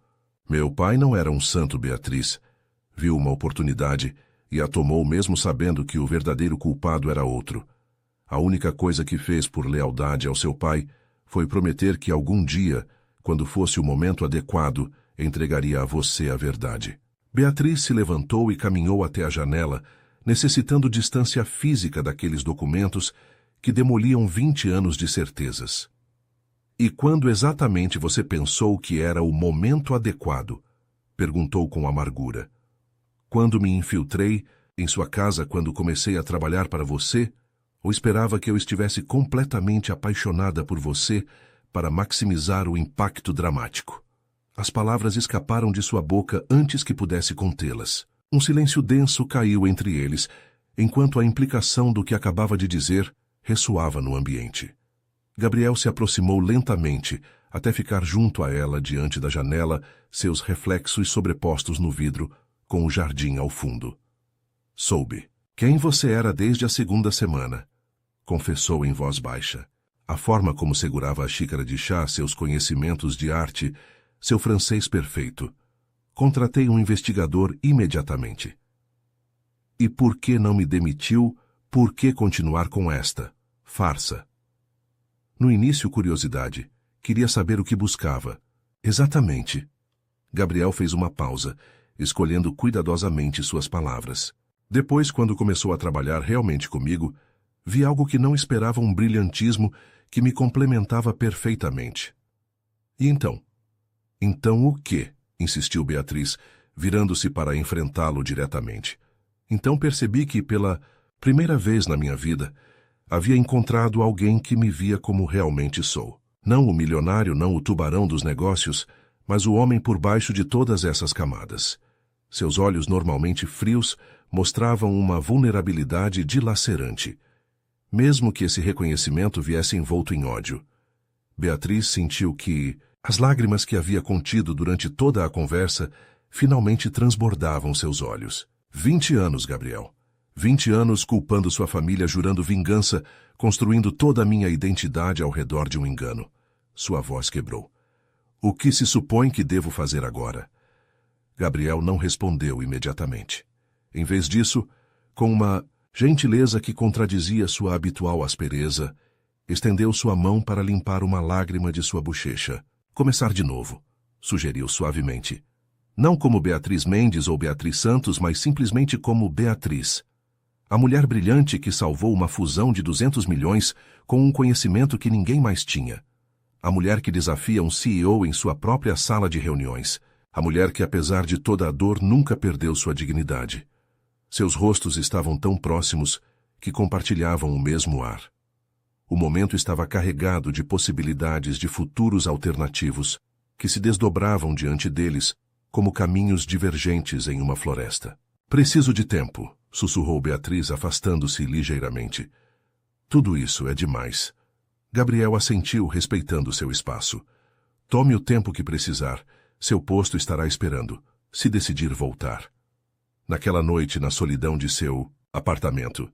A: Meu pai não era um santo, Beatriz. Viu uma oportunidade e a tomou mesmo sabendo que o verdadeiro culpado era outro. A única coisa que fez por lealdade ao seu pai foi prometer que algum dia, quando fosse o momento adequado, entregaria a você a verdade. Beatriz se levantou e caminhou até a janela, necessitando distância física daqueles documentos que demoliam 20 anos de certezas. E quando exatamente você pensou que era o momento adequado? Perguntou com amargura. Quando me infiltrei em sua casa quando comecei a trabalhar para você? Ou esperava que eu estivesse completamente apaixonada por você para maximizar o impacto dramático? As palavras escaparam de sua boca antes que pudesse contê-las. Um silêncio denso caiu entre eles, enquanto a implicação do que acabava de dizer ressoava no ambiente. Gabriel se aproximou lentamente, até ficar junto a ela diante da janela, seus reflexos sobrepostos no vidro, com o jardim ao fundo. Soube quem você era desde a segunda semana, confessou em voz baixa. A forma como segurava a xícara de chá, seus conhecimentos de arte, seu francês perfeito. Contratei um investigador imediatamente. E por que não me demitiu? Por que continuar com esta farsa? No início, curiosidade. Queria saber o que buscava. Exatamente. Gabriel fez uma pausa, escolhendo cuidadosamente suas palavras. Depois, quando começou a trabalhar realmente comigo, vi algo que não esperava, um brilhantismo que me complementava perfeitamente. E então? Então o quê? Insistiu Beatriz, virando-se para enfrentá-lo diretamente. Então percebi que, pela primeira vez na minha vida, havia encontrado alguém que me via como realmente sou. Não o milionário, não o tubarão dos negócios, mas o homem por baixo de todas essas camadas. Seus olhos, normalmente frios, mostravam uma vulnerabilidade dilacerante, mesmo que esse reconhecimento viesse envolto em ódio. Beatriz sentiu que as lágrimas que havia contido durante toda a conversa finalmente transbordavam seus olhos. 20 anos, Gabriel. 20 anos culpando sua família, jurando vingança, construindo toda a minha identidade ao redor de um engano. Sua voz quebrou. O que se supõe que devo fazer agora? Gabriel não respondeu imediatamente. Em vez disso, com uma gentileza que contradizia sua habitual aspereza, estendeu sua mão para limpar uma lágrima de sua bochecha. Começar de novo, sugeriu suavemente. Não como Beatriz Mendes ou Beatriz Santos, mas simplesmente como Beatriz. A mulher brilhante que salvou uma fusão de 200 milhões com um conhecimento que ninguém mais tinha. A mulher que desafia um CEO em sua própria sala de reuniões. A mulher que, apesar de toda a dor, nunca perdeu sua dignidade. Seus rostos estavam tão próximos que compartilhavam o mesmo ar. O momento estava carregado de possibilidades de futuros alternativos que se desdobravam diante deles como caminhos divergentes em uma floresta. Preciso de tempo, sussurrou Beatriz, afastando-se ligeiramente. Tudo isso é demais. Gabriel assentiu, respeitando seu espaço. Tome o tempo que precisar. Seu posto estará esperando, se decidir voltar. Naquela noite, na solidão de seu apartamento,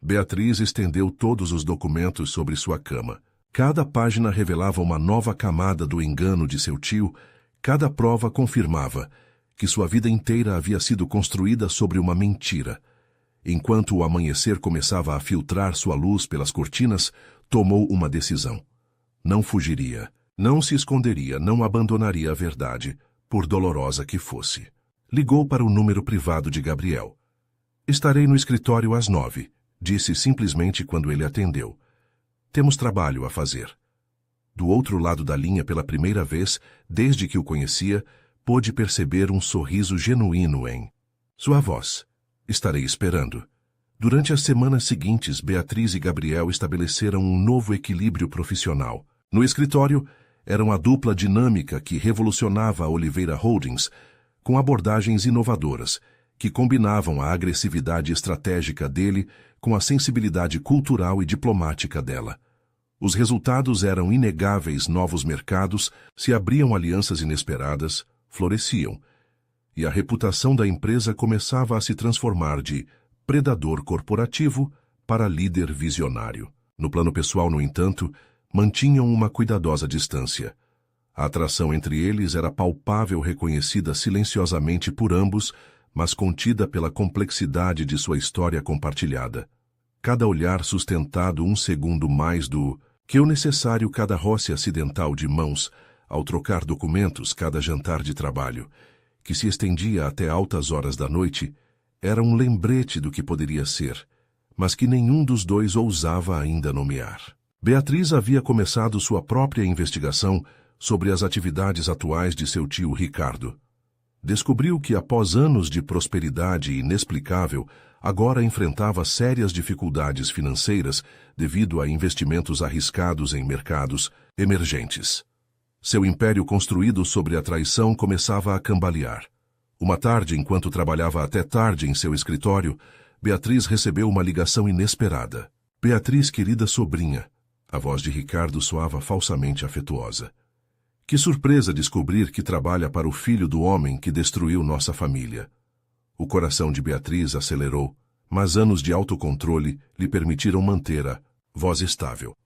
A: Beatriz estendeu todos os documentos sobre sua cama. Cada página revelava uma nova camada do engano de seu tio, cada prova confirmava que sua vida inteira havia sido construída sobre uma mentira. Enquanto o amanhecer começava a filtrar sua luz pelas cortinas, tomou uma decisão. Não fugiria, não se esconderia, não abandonaria a verdade, por dolorosa que fosse. Ligou para o número privado de Gabriel. Estarei no escritório às 9, disse simplesmente quando ele atendeu. Temos trabalho a fazer. Do outro lado da linha, pela primeira vez, desde que o conhecia, pôde perceber um sorriso genuíno em sua voz. Estarei esperando. Durante as semanas seguintes, Beatriz e Gabriel estabeleceram um novo equilíbrio profissional. No escritório, eram a dupla dinâmica que revolucionava a Oliveira Holdings, com abordagens inovadoras, que combinavam a agressividade estratégica dele com a sensibilidade cultural e diplomática dela. Os resultados eram inegáveis, novos mercados, se abriam alianças inesperadas, floresciam, e a reputação da empresa começava a se transformar de predador corporativo para líder visionário. No plano pessoal, no entanto, mantinham uma cuidadosa distância. A atração entre eles era palpável, reconhecida silenciosamente por ambos, mas contida pela complexidade de sua história compartilhada. Cada olhar sustentado um segundo mais do que o necessário, cada roce acidental de mãos, ao trocar documentos, cada jantar de trabalho, que se estendia até altas horas da noite, era um lembrete do que poderia ser, mas que nenhum dos dois ousava ainda nomear. Beatriz havia começado sua própria investigação sobre as atividades atuais de seu tio Ricardo. Descobriu que, após anos de prosperidade inexplicável, agora enfrentava sérias dificuldades financeiras devido a investimentos arriscados em mercados emergentes. Seu império construído sobre a traição começava a cambalear. Uma tarde, enquanto trabalhava até tarde em seu escritório, Beatriz recebeu uma ligação inesperada. Beatriz, querida sobrinha. A voz de Ricardo soava falsamente afetuosa. Que surpresa descobrir que trabalha para o filho do homem que destruiu nossa família. O coração de Beatriz acelerou, mas anos de autocontrole lhe permitiram manter a voz estável.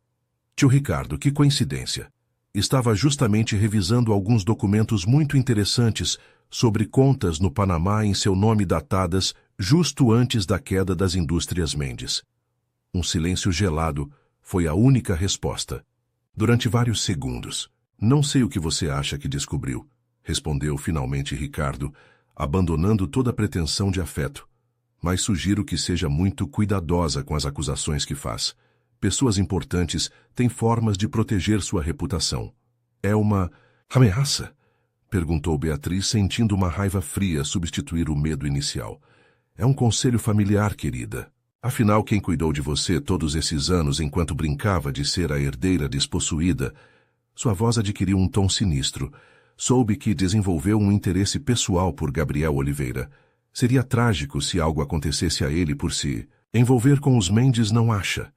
A: Tio Ricardo, que coincidência. Estava justamente revisando alguns documentos muito interessantes sobre contas no Panamá em seu nome datadas justo antes da queda das indústrias Mendes. Um silêncio gelado foi a única resposta. Durante vários segundos. Não sei o que você acha que descobriu, respondeu finalmente Ricardo, abandonando toda pretensão de afeto. Mas sugiro que seja muito cuidadosa com as acusações que faz. Pessoas importantes têm formas de proteger sua reputação. É uma ameaça? Perguntou Beatriz, sentindo uma raiva fria substituir o medo inicial. É um conselho familiar, querida. Afinal, quem cuidou de você todos esses anos enquanto brincava de ser a herdeira despossuída? Sua voz adquiriu um tom sinistro. Soube que desenvolveu um interesse pessoal por Gabriel Oliveira. Seria trágico se algo acontecesse a ele por se envolver com os Mendes, não acha?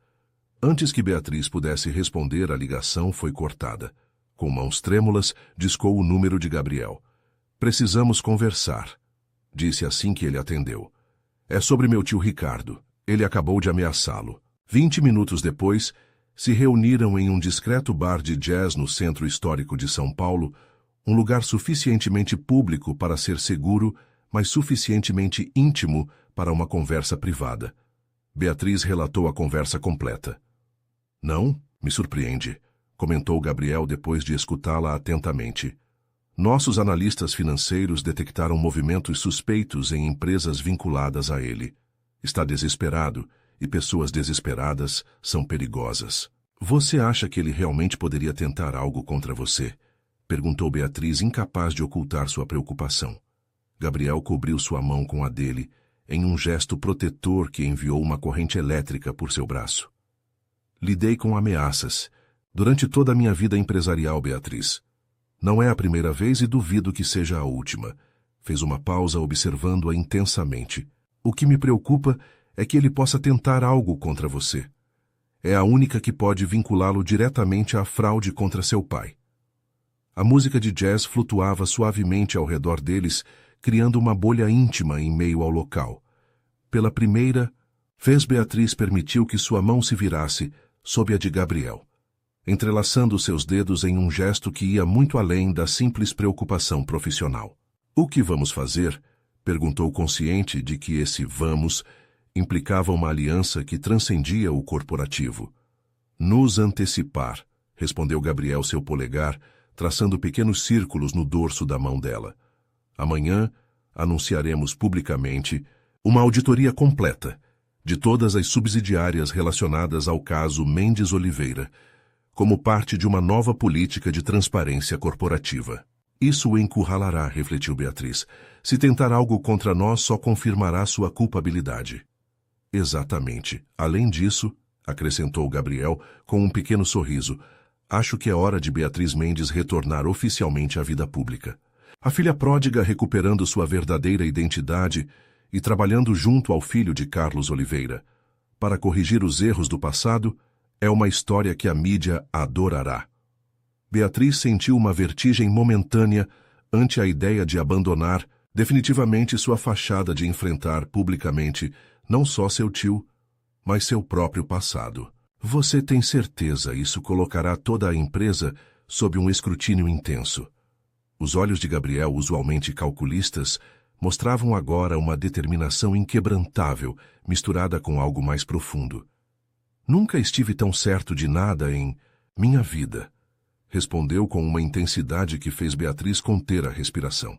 A: Antes que Beatriz pudesse responder, a ligação foi cortada. Com mãos trêmulas, discou o número de Gabriel. Precisamos conversar, disse assim que ele atendeu. É sobre meu tio Ricardo. Ele acabou de ameaçá-lo. 20 minutos depois, se reuniram em um discreto bar de jazz no centro histórico de São Paulo, um lugar suficientemente público para ser seguro, mas suficientemente íntimo para uma conversa privada. Beatriz relatou a conversa completa. Não, me surpreende, comentou Gabriel depois de escutá-la atentamente. Nossos analistas financeiros detectaram movimentos suspeitos em empresas vinculadas a ele. Está desesperado, e pessoas desesperadas são perigosas. Você acha que ele realmente poderia tentar algo contra você? Perguntou Beatriz, incapaz de ocultar sua preocupação. Gabriel cobriu sua mão com a dele, em um gesto protetor que enviou uma corrente elétrica por seu braço. Lidei com ameaças durante toda a minha vida empresarial, Beatriz. Não é a primeira vez e duvido que seja a última. Fez uma pausa observando-a intensamente. O que me preocupa é que ele possa tentar algo contra você. É a única que pode vinculá-lo diretamente à fraude contra seu pai. A música de jazz flutuava suavemente ao redor deles, criando uma bolha íntima em meio ao local. Pela primeira vez, Beatriz permitiu que sua mão se virasse sob a de Gabriel, entrelaçando seus dedos em um gesto que ia muito além da simples preocupação profissional. O que vamos fazer? Perguntou, consciente de que esse vamos implicava uma aliança que transcendia o corporativo. Nos antecipar, respondeu Gabriel, seu polegar, traçando pequenos círculos no dorso da mão dela. Amanhã anunciaremos publicamente uma auditoria completa de todas as subsidiárias relacionadas ao caso Mendes Oliveira, como parte de uma nova política de transparência corporativa. Isso o encurralará, refletiu Beatriz. Se tentar algo contra nós, só confirmará sua culpabilidade. Exatamente. Além disso, acrescentou Gabriel com um pequeno sorriso, acho que é hora de Beatriz Mendes retornar oficialmente à vida pública. A filha pródiga recuperando sua verdadeira identidade e trabalhando junto ao filho de Carlos Oliveira. Para corrigir os erros do passado, é uma história que a mídia adorará. Beatriz sentiu uma vertigem momentânea ante a ideia de abandonar definitivamente sua fachada de enfrentar publicamente não só seu tio, mas seu próprio passado. Você tem certeza isso colocará toda a empresa sob um escrutínio intenso? Os olhos de Gabriel, usualmente calculistas, mostravam agora uma determinação inquebrantável, misturada com algo mais profundo. Nunca estive tão certo de nada em minha vida, respondeu com uma intensidade que fez Beatriz conter a respiração.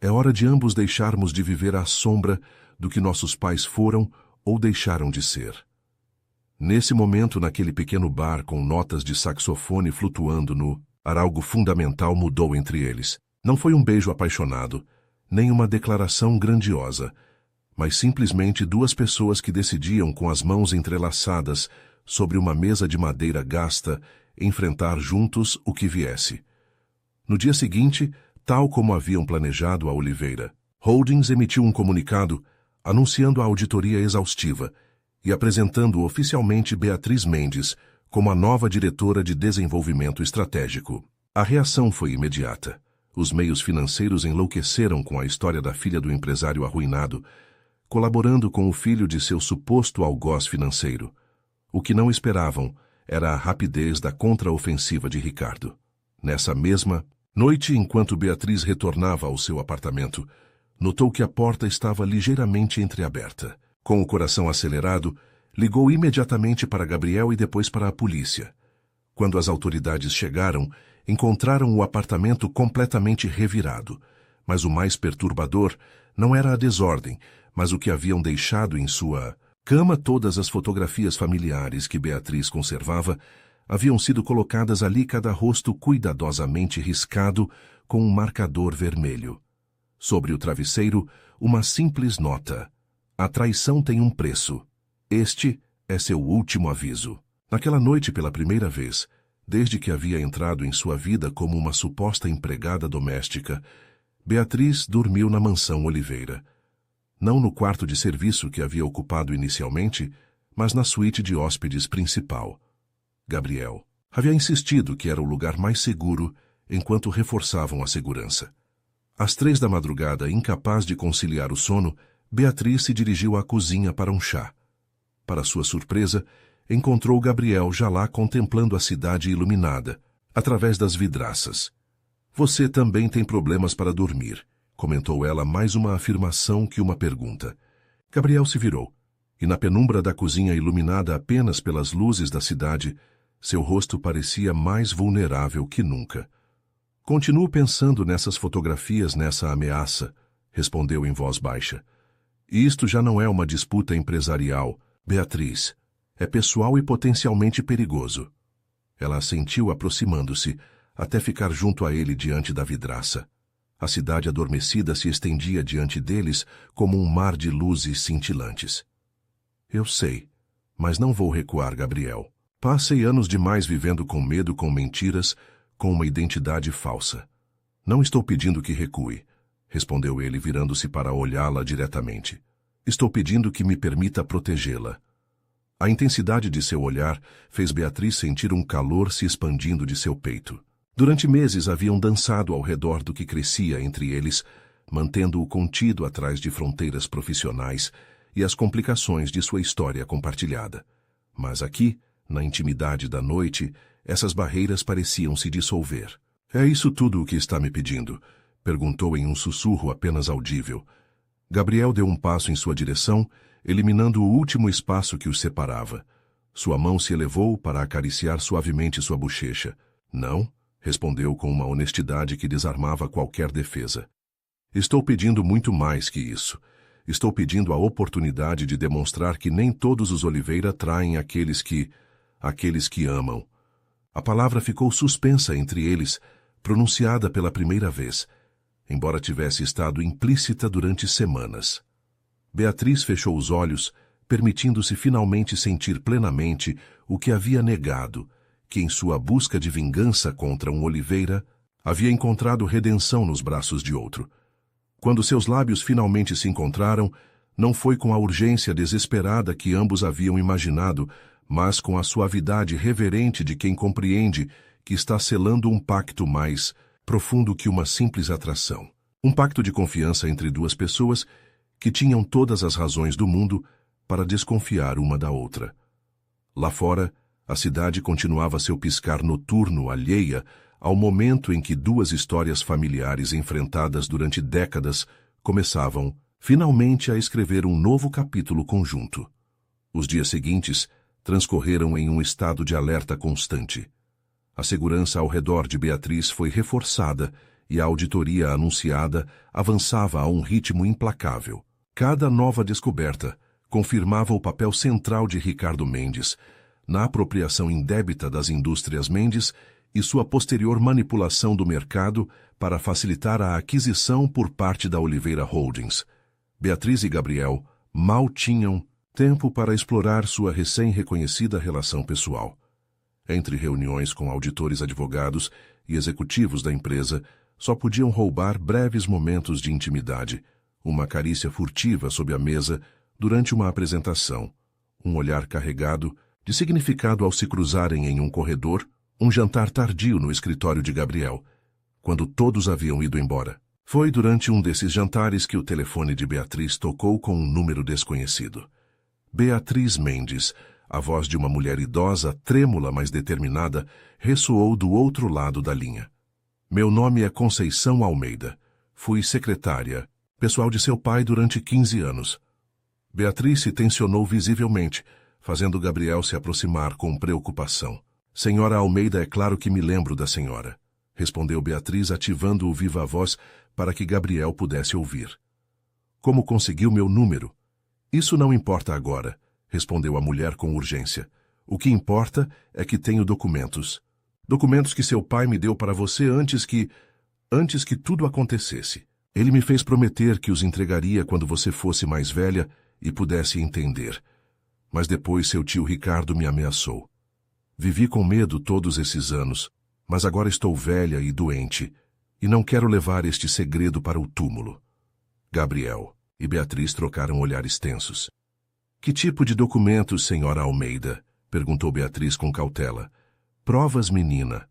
A: É hora de ambos deixarmos de viver à sombra do que nossos pais foram ou deixaram de ser. Nesse momento, naquele pequeno bar com notas de saxofone flutuando no ar, algo fundamental mudou entre eles. Não foi um beijo apaixonado, nem uma declaração grandiosa, mas simplesmente duas pessoas que decidiam, com as mãos entrelaçadas sobre uma mesa de madeira gasta, enfrentar juntos o que viesse. No dia seguinte, tal como haviam planejado, a Oliveira Holdings emitiu um comunicado anunciando a auditoria exaustiva e apresentando oficialmente Beatriz Mendes como a nova diretora de desenvolvimento estratégico. A reação foi imediata. Os meios financeiros enlouqueceram com a história da filha do empresário arruinado, colaborando com o filho de seu suposto algoz financeiro. O que não esperavam era a rapidez da contraofensiva de Ricardo. Nessa mesma noite, enquanto Beatriz retornava ao seu apartamento, notou que a porta estava ligeiramente entreaberta. Com o coração acelerado, ligou imediatamente para Gabriel e depois para a polícia. Quando as autoridades chegaram, encontraram o apartamento completamente revirado. Mas o mais perturbador não era a desordem, mas o que haviam deixado em sua cama. Todas as fotografias familiares que Beatriz conservava haviam sido colocadas ali, cada rosto cuidadosamente riscado com um marcador vermelho. Sobre o travesseiro, uma simples nota: a traição tem um preço. Este é seu último aviso. Naquela noite, pela primeira vez, desde que havia entrado em sua vida como uma suposta empregada doméstica, Beatriz dormiu na mansão Oliveira. Não no quarto de serviço que havia ocupado inicialmente, mas na suíte de hóspedes principal. Gabriel havia insistido que era o lugar mais seguro enquanto reforçavam a segurança. Às 3 da madrugada, incapaz de conciliar o sono, Beatriz se dirigiu à cozinha para um chá. Para sua surpresa, encontrou Gabriel já lá contemplando a cidade iluminada, através das vidraças. Você também tem problemas para dormir, comentou ela, mais uma afirmação que uma pergunta. Gabriel se virou, e na penumbra da cozinha iluminada apenas pelas luzes da cidade, seu rosto parecia mais vulnerável que nunca. Continuo pensando nessas fotografias, nessa ameaça, respondeu em voz baixa. E isto já não é uma disputa empresarial, Beatriz. É pessoal e potencialmente perigoso. Ela assentiu aproximando-se, até ficar junto a ele diante da vidraça. A cidade adormecida se estendia diante deles como um mar de luzes cintilantes. Eu sei, mas não vou recuar, Gabriel. Passei anos demais vivendo com medo, com mentiras, com uma identidade falsa. Não estou pedindo que recue, respondeu ele, virando-se para olhá-la diretamente. Estou pedindo que me permita protegê-la. A intensidade de seu olhar fez Beatriz sentir um calor se expandindo de seu peito. Durante meses haviam dançado ao redor do que crescia entre eles, mantendo-o contido atrás de fronteiras profissionais e as complicações de sua história compartilhada. Mas aqui, na intimidade da noite, essas barreiras pareciam se dissolver. É isso tudo o que está me pedindo? Perguntou em um sussurro apenas audível. Gabriel deu um passo em sua direção, eliminando o último espaço que os separava. Sua mão se elevou para acariciar suavemente sua bochecha. Não, respondeu com uma honestidade que desarmava qualquer defesa. Estou pedindo muito mais que isso. Estou pedindo a oportunidade de demonstrar que nem todos os Oliveira traem aqueles que amam. A palavra ficou suspensa entre eles, pronunciada pela primeira vez, embora tivesse estado implícita durante semanas. Beatriz fechou os olhos, permitindo-se finalmente sentir plenamente o que havia negado, que em sua busca de vingança contra um Oliveira, havia encontrado redenção nos braços de outro. Quando seus lábios finalmente se encontraram, não foi com a urgência desesperada que ambos haviam imaginado, mas com a suavidade reverente de quem compreende que está selando um pacto mais profundo que uma simples atração. Um pacto de confiança entre duas pessoas que tinham todas as razões do mundo para desconfiar uma da outra. Lá fora, a cidade continuava seu piscar noturno, alheia ao momento em que duas histórias familiares enfrentadas durante décadas começavam, finalmente, a escrever um novo capítulo conjunto. Os dias seguintes transcorreram em um estado de alerta constante. A segurança ao redor de Beatriz foi reforçada e a auditoria anunciada avançava a um ritmo implacável. Cada nova descoberta confirmava o papel central de Ricardo Mendes na apropriação indébita das indústrias Mendes e sua posterior manipulação do mercado para facilitar a aquisição por parte da Oliveira Holdings. Beatriz e Gabriel mal tinham tempo para explorar sua recém-reconhecida relação pessoal. Entre reuniões com auditores, advogados e executivos da empresa, só podiam roubar breves momentos de intimidade, uma carícia furtiva sob a mesa durante uma apresentação, um olhar carregado de significado ao se cruzarem em um corredor, um jantar tardio no escritório de Gabriel, quando todos haviam ido embora. Foi durante um desses jantares que o telefone de Beatriz tocou com um número desconhecido. Beatriz Mendes, a voz de uma mulher idosa, trêmula mas determinada, ressoou do outro lado da linha. Meu nome é Conceição Almeida. Fui secretária, pessoal de seu pai durante 15 anos. Beatriz se tensionou visivelmente, fazendo Gabriel se aproximar com preocupação. Senhora Almeida, é claro que me lembro da senhora, respondeu Beatriz, ativando o viva-voz para que Gabriel pudesse ouvir. Como conseguiu meu número? Isso não importa agora, respondeu a mulher com urgência. O que importa é que tenho documentos. Documentos que seu pai me deu para você antes que tudo acontecesse. Ele me fez prometer que os entregaria quando você fosse mais velha e pudesse entender. Mas depois seu tio Ricardo me ameaçou. Vivi com medo todos esses anos, mas agora estou velha e doente, e não quero levar este segredo para o túmulo. Gabriel e Beatriz trocaram olhares tensos. Que tipo de documentos, senhora Almeida? Perguntou Beatriz com cautela. Provas, menina.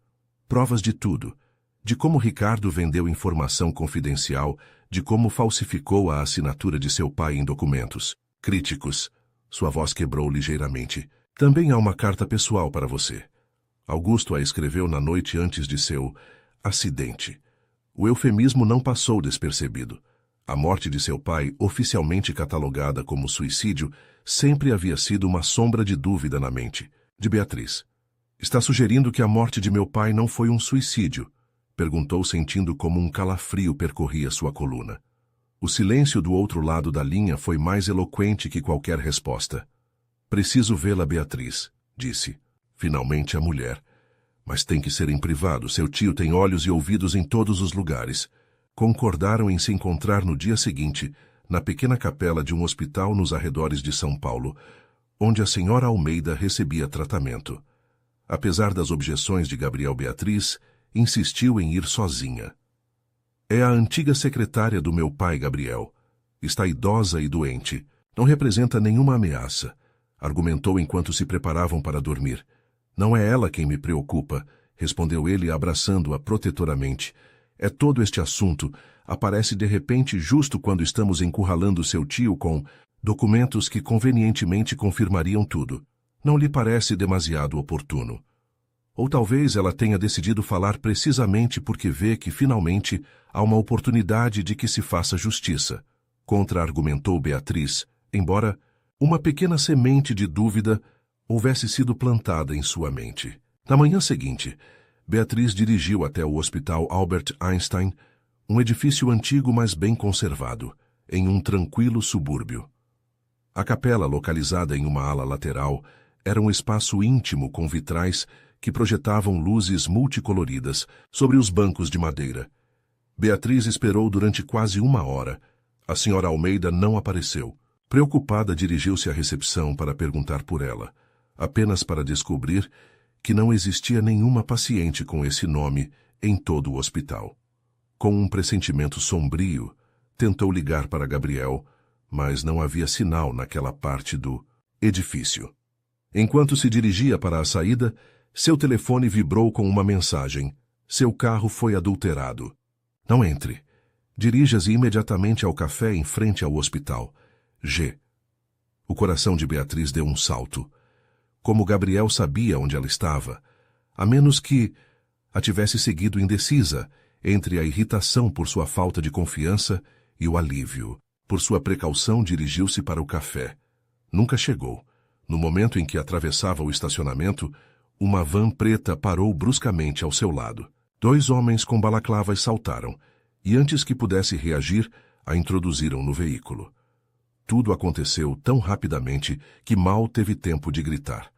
A: Provas de tudo. De como Ricardo vendeu informação confidencial, de como falsificou a assinatura de seu pai em documentos. Críticos. Sua voz quebrou ligeiramente. Também há uma carta pessoal para você. Augusto a escreveu na noite antes de seu acidente. O eufemismo não passou despercebido. A morte de seu pai, oficialmente catalogada como suicídio, sempre havia sido uma sombra de dúvida na mente de Beatriz. Está sugerindo que a morte de meu pai não foi um suicídio? Perguntou, sentindo como um calafrio percorria sua coluna. O silêncio do outro lado da linha foi mais eloquente que qualquer resposta. Preciso vê-la, Beatriz, disse. Finalmente a mulher. Mas tem que ser em privado, seu tio tem olhos e ouvidos em todos os lugares. Concordaram em se encontrar no dia seguinte, na pequena capela de um hospital nos arredores de São Paulo, onde a senhora Almeida recebia tratamento. Apesar das objeções de Gabriel, Beatriz insistiu em ir sozinha. É a antiga secretária do meu pai, Gabriel. Está idosa e doente. Não representa nenhuma ameaça, argumentou enquanto se preparavam para dormir. Não é ela quem me preocupa, respondeu ele abraçando-a protetoramente. É todo este assunto. Aparece de repente justo quando estamos encurralando seu tio com documentos que convenientemente confirmariam tudo. Não lhe parece demasiado oportuno? Ou talvez ela tenha decidido falar precisamente porque vê que finalmente há uma oportunidade de que se faça justiça, contra-argumentou Beatriz, embora uma pequena semente de dúvida houvesse sido plantada em sua mente. Na manhã seguinte, Beatriz dirigiu até o Hospital Albert Einstein, um edifício antigo mas bem conservado, em um tranquilo subúrbio. A capela, localizada em uma ala lateral, era um espaço íntimo com vitrais que projetavam luzes multicoloridas sobre os bancos de madeira. Beatriz esperou durante quase 1 hora. A senhora Almeida não apareceu. Preocupada, dirigiu-se à recepção para perguntar por ela, apenas para descobrir que não existia nenhuma paciente com esse nome em todo o hospital. Com um pressentimento sombrio, tentou ligar para Gabriel, mas não havia sinal naquela parte do edifício. Enquanto se dirigia para a saída, seu telefone vibrou com uma mensagem. Seu carro foi adulterado. Não entre. Dirija-se imediatamente ao café em frente ao hospital. G. O coração de Beatriz deu um salto. Como Gabriel sabia onde ela estava, a menos que a tivesse seguido indecisa entre a irritação por sua falta de confiança e o alívio. Por sua precaução, dirigiu-se para o café. Nunca chegou. No momento em que atravessava o estacionamento, uma van preta parou bruscamente ao seu lado. 2 homens com balaclavas saltaram, e antes que pudesse reagir, a introduziram no veículo. Tudo aconteceu tão rapidamente que mal teve tempo de gritar.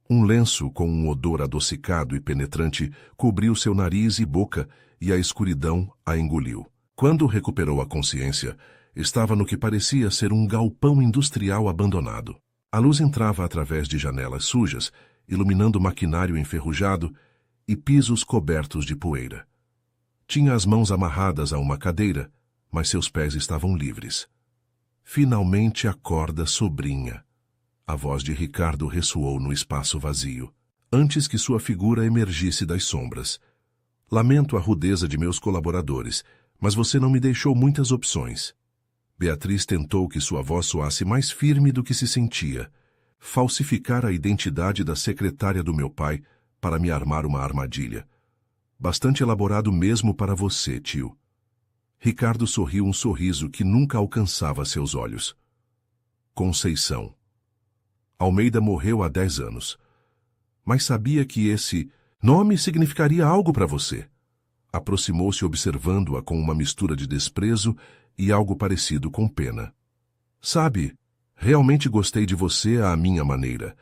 A: Um lenço com um odor adocicado e penetrante cobriu seu nariz e boca e a escuridão a engoliu. Quando recuperou a consciência, estava no que parecia ser um galpão industrial abandonado. A luz entrava através de janelas sujas, iluminando maquinário enferrujado e pisos cobertos de poeira. Tinha as mãos amarradas a uma cadeira, mas seus pés estavam livres. Finalmente acorda, sobrinha. A voz de Ricardo ressoou no espaço vazio, antes que sua figura emergisse das sombras. Lamento a rudeza de meus colaboradores, mas você não me deixou muitas opções. Beatriz tentou que sua voz soasse mais firme do que se sentia. Falsificar a identidade da secretária do meu pai para me armar uma armadilha. Bastante elaborado mesmo para você, tio. Ricardo sorriu um sorriso que nunca alcançava seus olhos. Conceição. Almeida morreu há 10 anos. Mas sabia que esse nome significaria algo para você. Aproximou-se observando-a com uma mistura de desprezo e algo parecido com pena. Sabe, realmente gostei de você à minha maneira.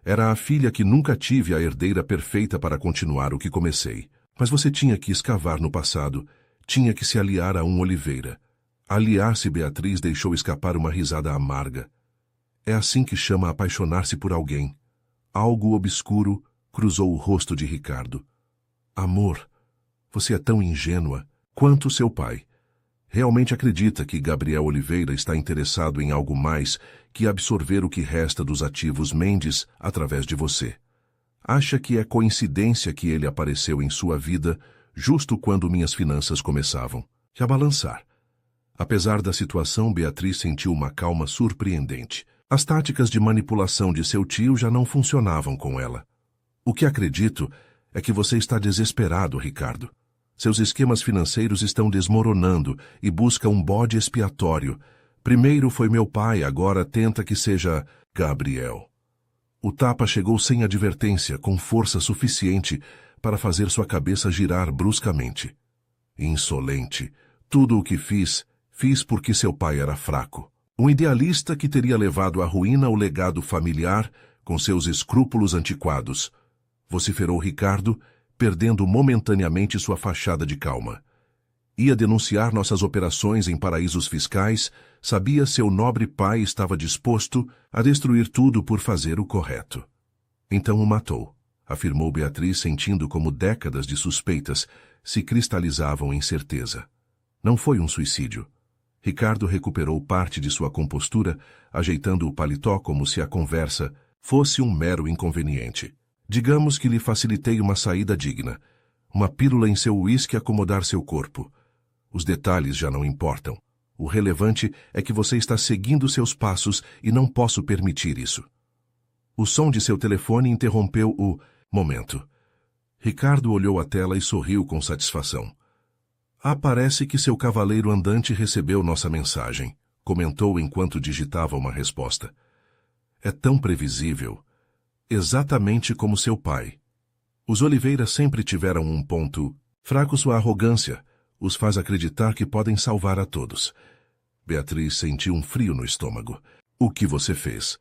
A: Era a filha que nunca tive a herdeira perfeita para continuar o que comecei. Mas você tinha que escavar no passado. Tinha que se aliar a um Oliveira. Aliar-se, Beatriz deixou escapar uma risada amarga. É assim que chama apaixonar-se por alguém. Algo obscuro cruzou o rosto de Ricardo. Amor, você é tão ingênua quanto seu pai. Realmente acredita que Gabriel Oliveira está interessado em algo mais que absorver o que resta dos ativos Mendes através de você. Acha que é coincidência que ele apareceu em sua vida justo quando minhas finanças começavam a balançar. Apesar da situação, Beatriz sentiu uma calma surpreendente. As táticas de manipulação de seu tio já não funcionavam com ela. O que acredito é que você está desesperado, Ricardo. Seus esquemas financeiros estão desmoronando e busca um bode expiatório. Primeiro foi meu pai, agora tenta que seja Gabriel. O tapa chegou sem advertência, com força suficiente para fazer sua cabeça girar bruscamente. Insolente, tudo o que fiz Fiz porque seu pai era fraco. Um idealista que teria levado à ruína o legado familiar com seus escrúpulos antiquados. Vociferou Ricardo, perdendo momentaneamente sua fachada de calma. Ia denunciar nossas operações em paraísos fiscais, sabia seu nobre pai estava disposto a destruir tudo por fazer o correto. Então o matou, afirmou Beatriz, sentindo como décadas de suspeitas se cristalizavam em certeza. Não foi um suicídio. Ricardo recuperou parte de sua compostura, ajeitando o paletó como se a conversa fosse um mero inconveniente. Digamos que lhe facilitei uma saída digna. Uma pílula em seu uísque acomodar seu corpo. Os detalhes já não importam. O relevante é que você está seguindo seus passos e não posso permitir isso. O som de seu telefone interrompeu o momento. Ricardo olhou a tela e sorriu com satisfação. Parece que seu cavaleiro andante recebeu nossa mensagem, comentou enquanto digitava uma resposta. É tão previsível. Exatamente como seu pai. Os Oliveira sempre tiveram um ponto fraco. Sua arrogância os faz acreditar que podem salvar a todos. Beatriz sentiu um frio no estômago. O que você fez?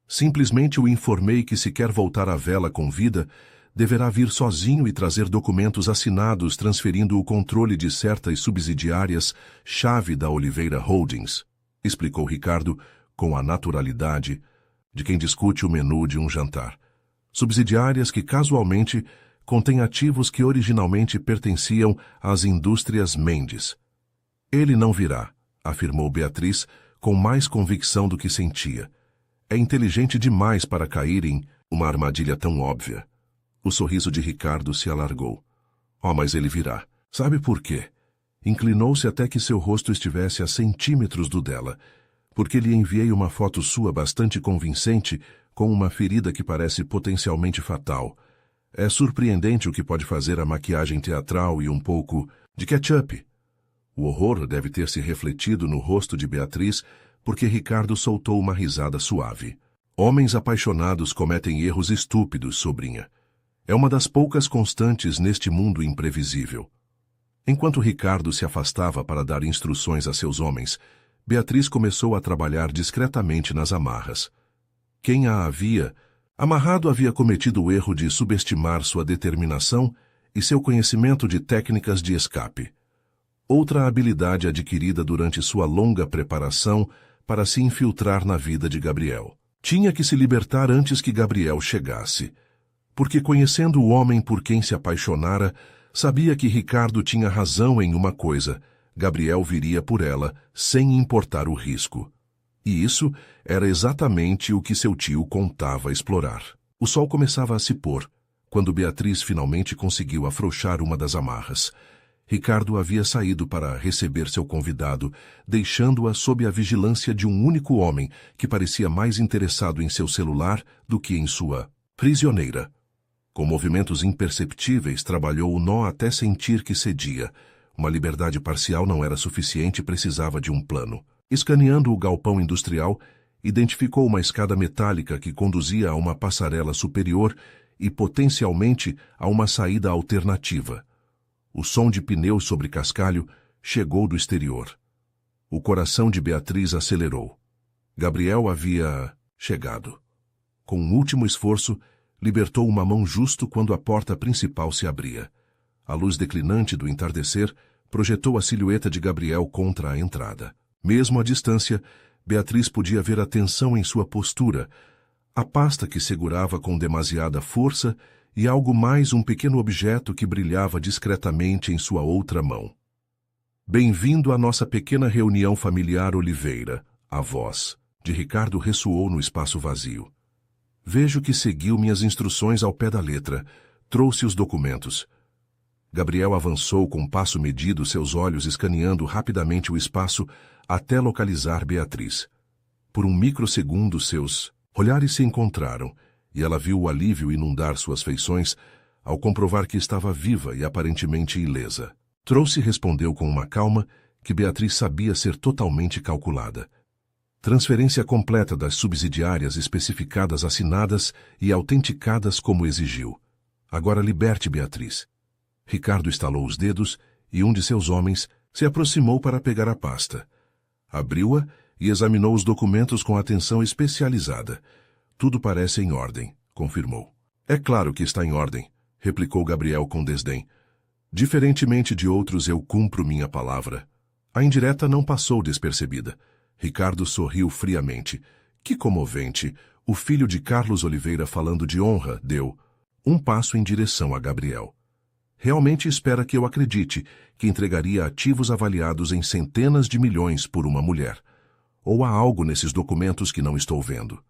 A: Simplesmente o informei que se quer voltar à vela com vida, deverá vir sozinho e trazer documentos assinados transferindo o controle de certas subsidiárias-chave da Oliveira Holdings, explicou Ricardo com a naturalidade de quem discute o menu de um jantar. Subsidiárias que casualmente contêm ativos que originalmente pertenciam às indústrias Mendes. Ele não virá, afirmou Beatriz com mais convicção do que sentia. É inteligente demais para cair em uma armadilha tão óbvia. O sorriso de Ricardo se alargou. Mas ele virá. Sabe por quê? Inclinou-se até que seu rosto estivesse a centímetros do dela, porque lhe enviei uma foto sua bastante convincente com uma ferida que parece potencialmente fatal. É surpreendente o que pode fazer a maquiagem teatral e um pouco de ketchup. O horror deve ter se refletido no rosto de Beatriz, porque Ricardo soltou uma risada suave. Homens apaixonados cometem erros estúpidos, sobrinha. É uma das poucas constantes neste mundo imprevisível. Enquanto Ricardo se afastava para dar instruções a seus homens, Beatriz começou a trabalhar discretamente nas amarras. Quem a havia amarrado havia cometido o erro de subestimar sua determinação e seu conhecimento de técnicas de escape. Outra habilidade adquirida durante sua longa preparação para se infiltrar na vida de Gabriel. Tinha que se libertar antes que Gabriel chegasse, porque conhecendo o homem por quem se apaixonara, sabia que Ricardo tinha razão em uma coisa: Gabriel viria por ela, sem importar o risco. E isso era exatamente o que seu tio contava explorar. O sol começava a se pôr, quando Beatriz finalmente conseguiu afrouxar uma das amarras. Ricardo havia saído para receber seu convidado, deixando-a sob a vigilância de um único homem que parecia mais interessado em seu celular do que em sua prisioneira. Com movimentos imperceptíveis, trabalhou o nó até sentir que cedia. Uma liberdade parcial não era suficiente e precisava de um plano. Escaneando o galpão industrial, identificou uma escada metálica que conduzia a uma passarela superior e, potencialmente, a uma saída alternativa. O som de pneus sobre cascalho chegou do exterior. O coração de Beatriz acelerou. Gabriel havia chegado. Com um último esforço, libertou uma mão justo quando a porta principal se abria. A luz declinante do entardecer projetou a silhueta de Gabriel contra a entrada. Mesmo à distância, Beatriz podia ver a tensão em sua postura, a pasta que segurava com demasiada força e algo mais, um pequeno objeto que brilhava discretamente em sua outra mão. Bem-vindo à nossa pequena reunião familiar Oliveira. A voz de Ricardo ressoou no espaço vazio. Vejo que seguiu minhas instruções ao pé da letra. Trouxe os documentos. Gabriel avançou com passo medido, seus olhos escaneando rapidamente o espaço até localizar Beatriz. Por um microsegundo seus olhares se encontraram, e ela viu o alívio inundar suas feições ao comprovar que estava viva e aparentemente ilesa. Trouxe respondeu com uma calma que Beatriz sabia ser totalmente calculada. Transferência completa das subsidiárias especificadas, assinadas e autenticadas como exigiu. Agora liberte Beatriz. Ricardo estalou os dedos e um de seus homens se aproximou para pegar a pasta. Abriu-a e examinou os documentos com atenção especializada. Tudo parece em ordem, confirmou. É claro que está em ordem, replicou Gabriel com desdém. Diferentemente de outros, eu cumpro minha palavra. A indireta não passou despercebida. Ricardo sorriu friamente. Que comovente! O filho de Carlos Oliveira falando de honra deu um passo em direção a Gabriel. Realmente espera que eu acredite que entregaria ativos avaliados em centenas de milhões por uma mulher. Ou há algo nesses documentos que não estou vendo?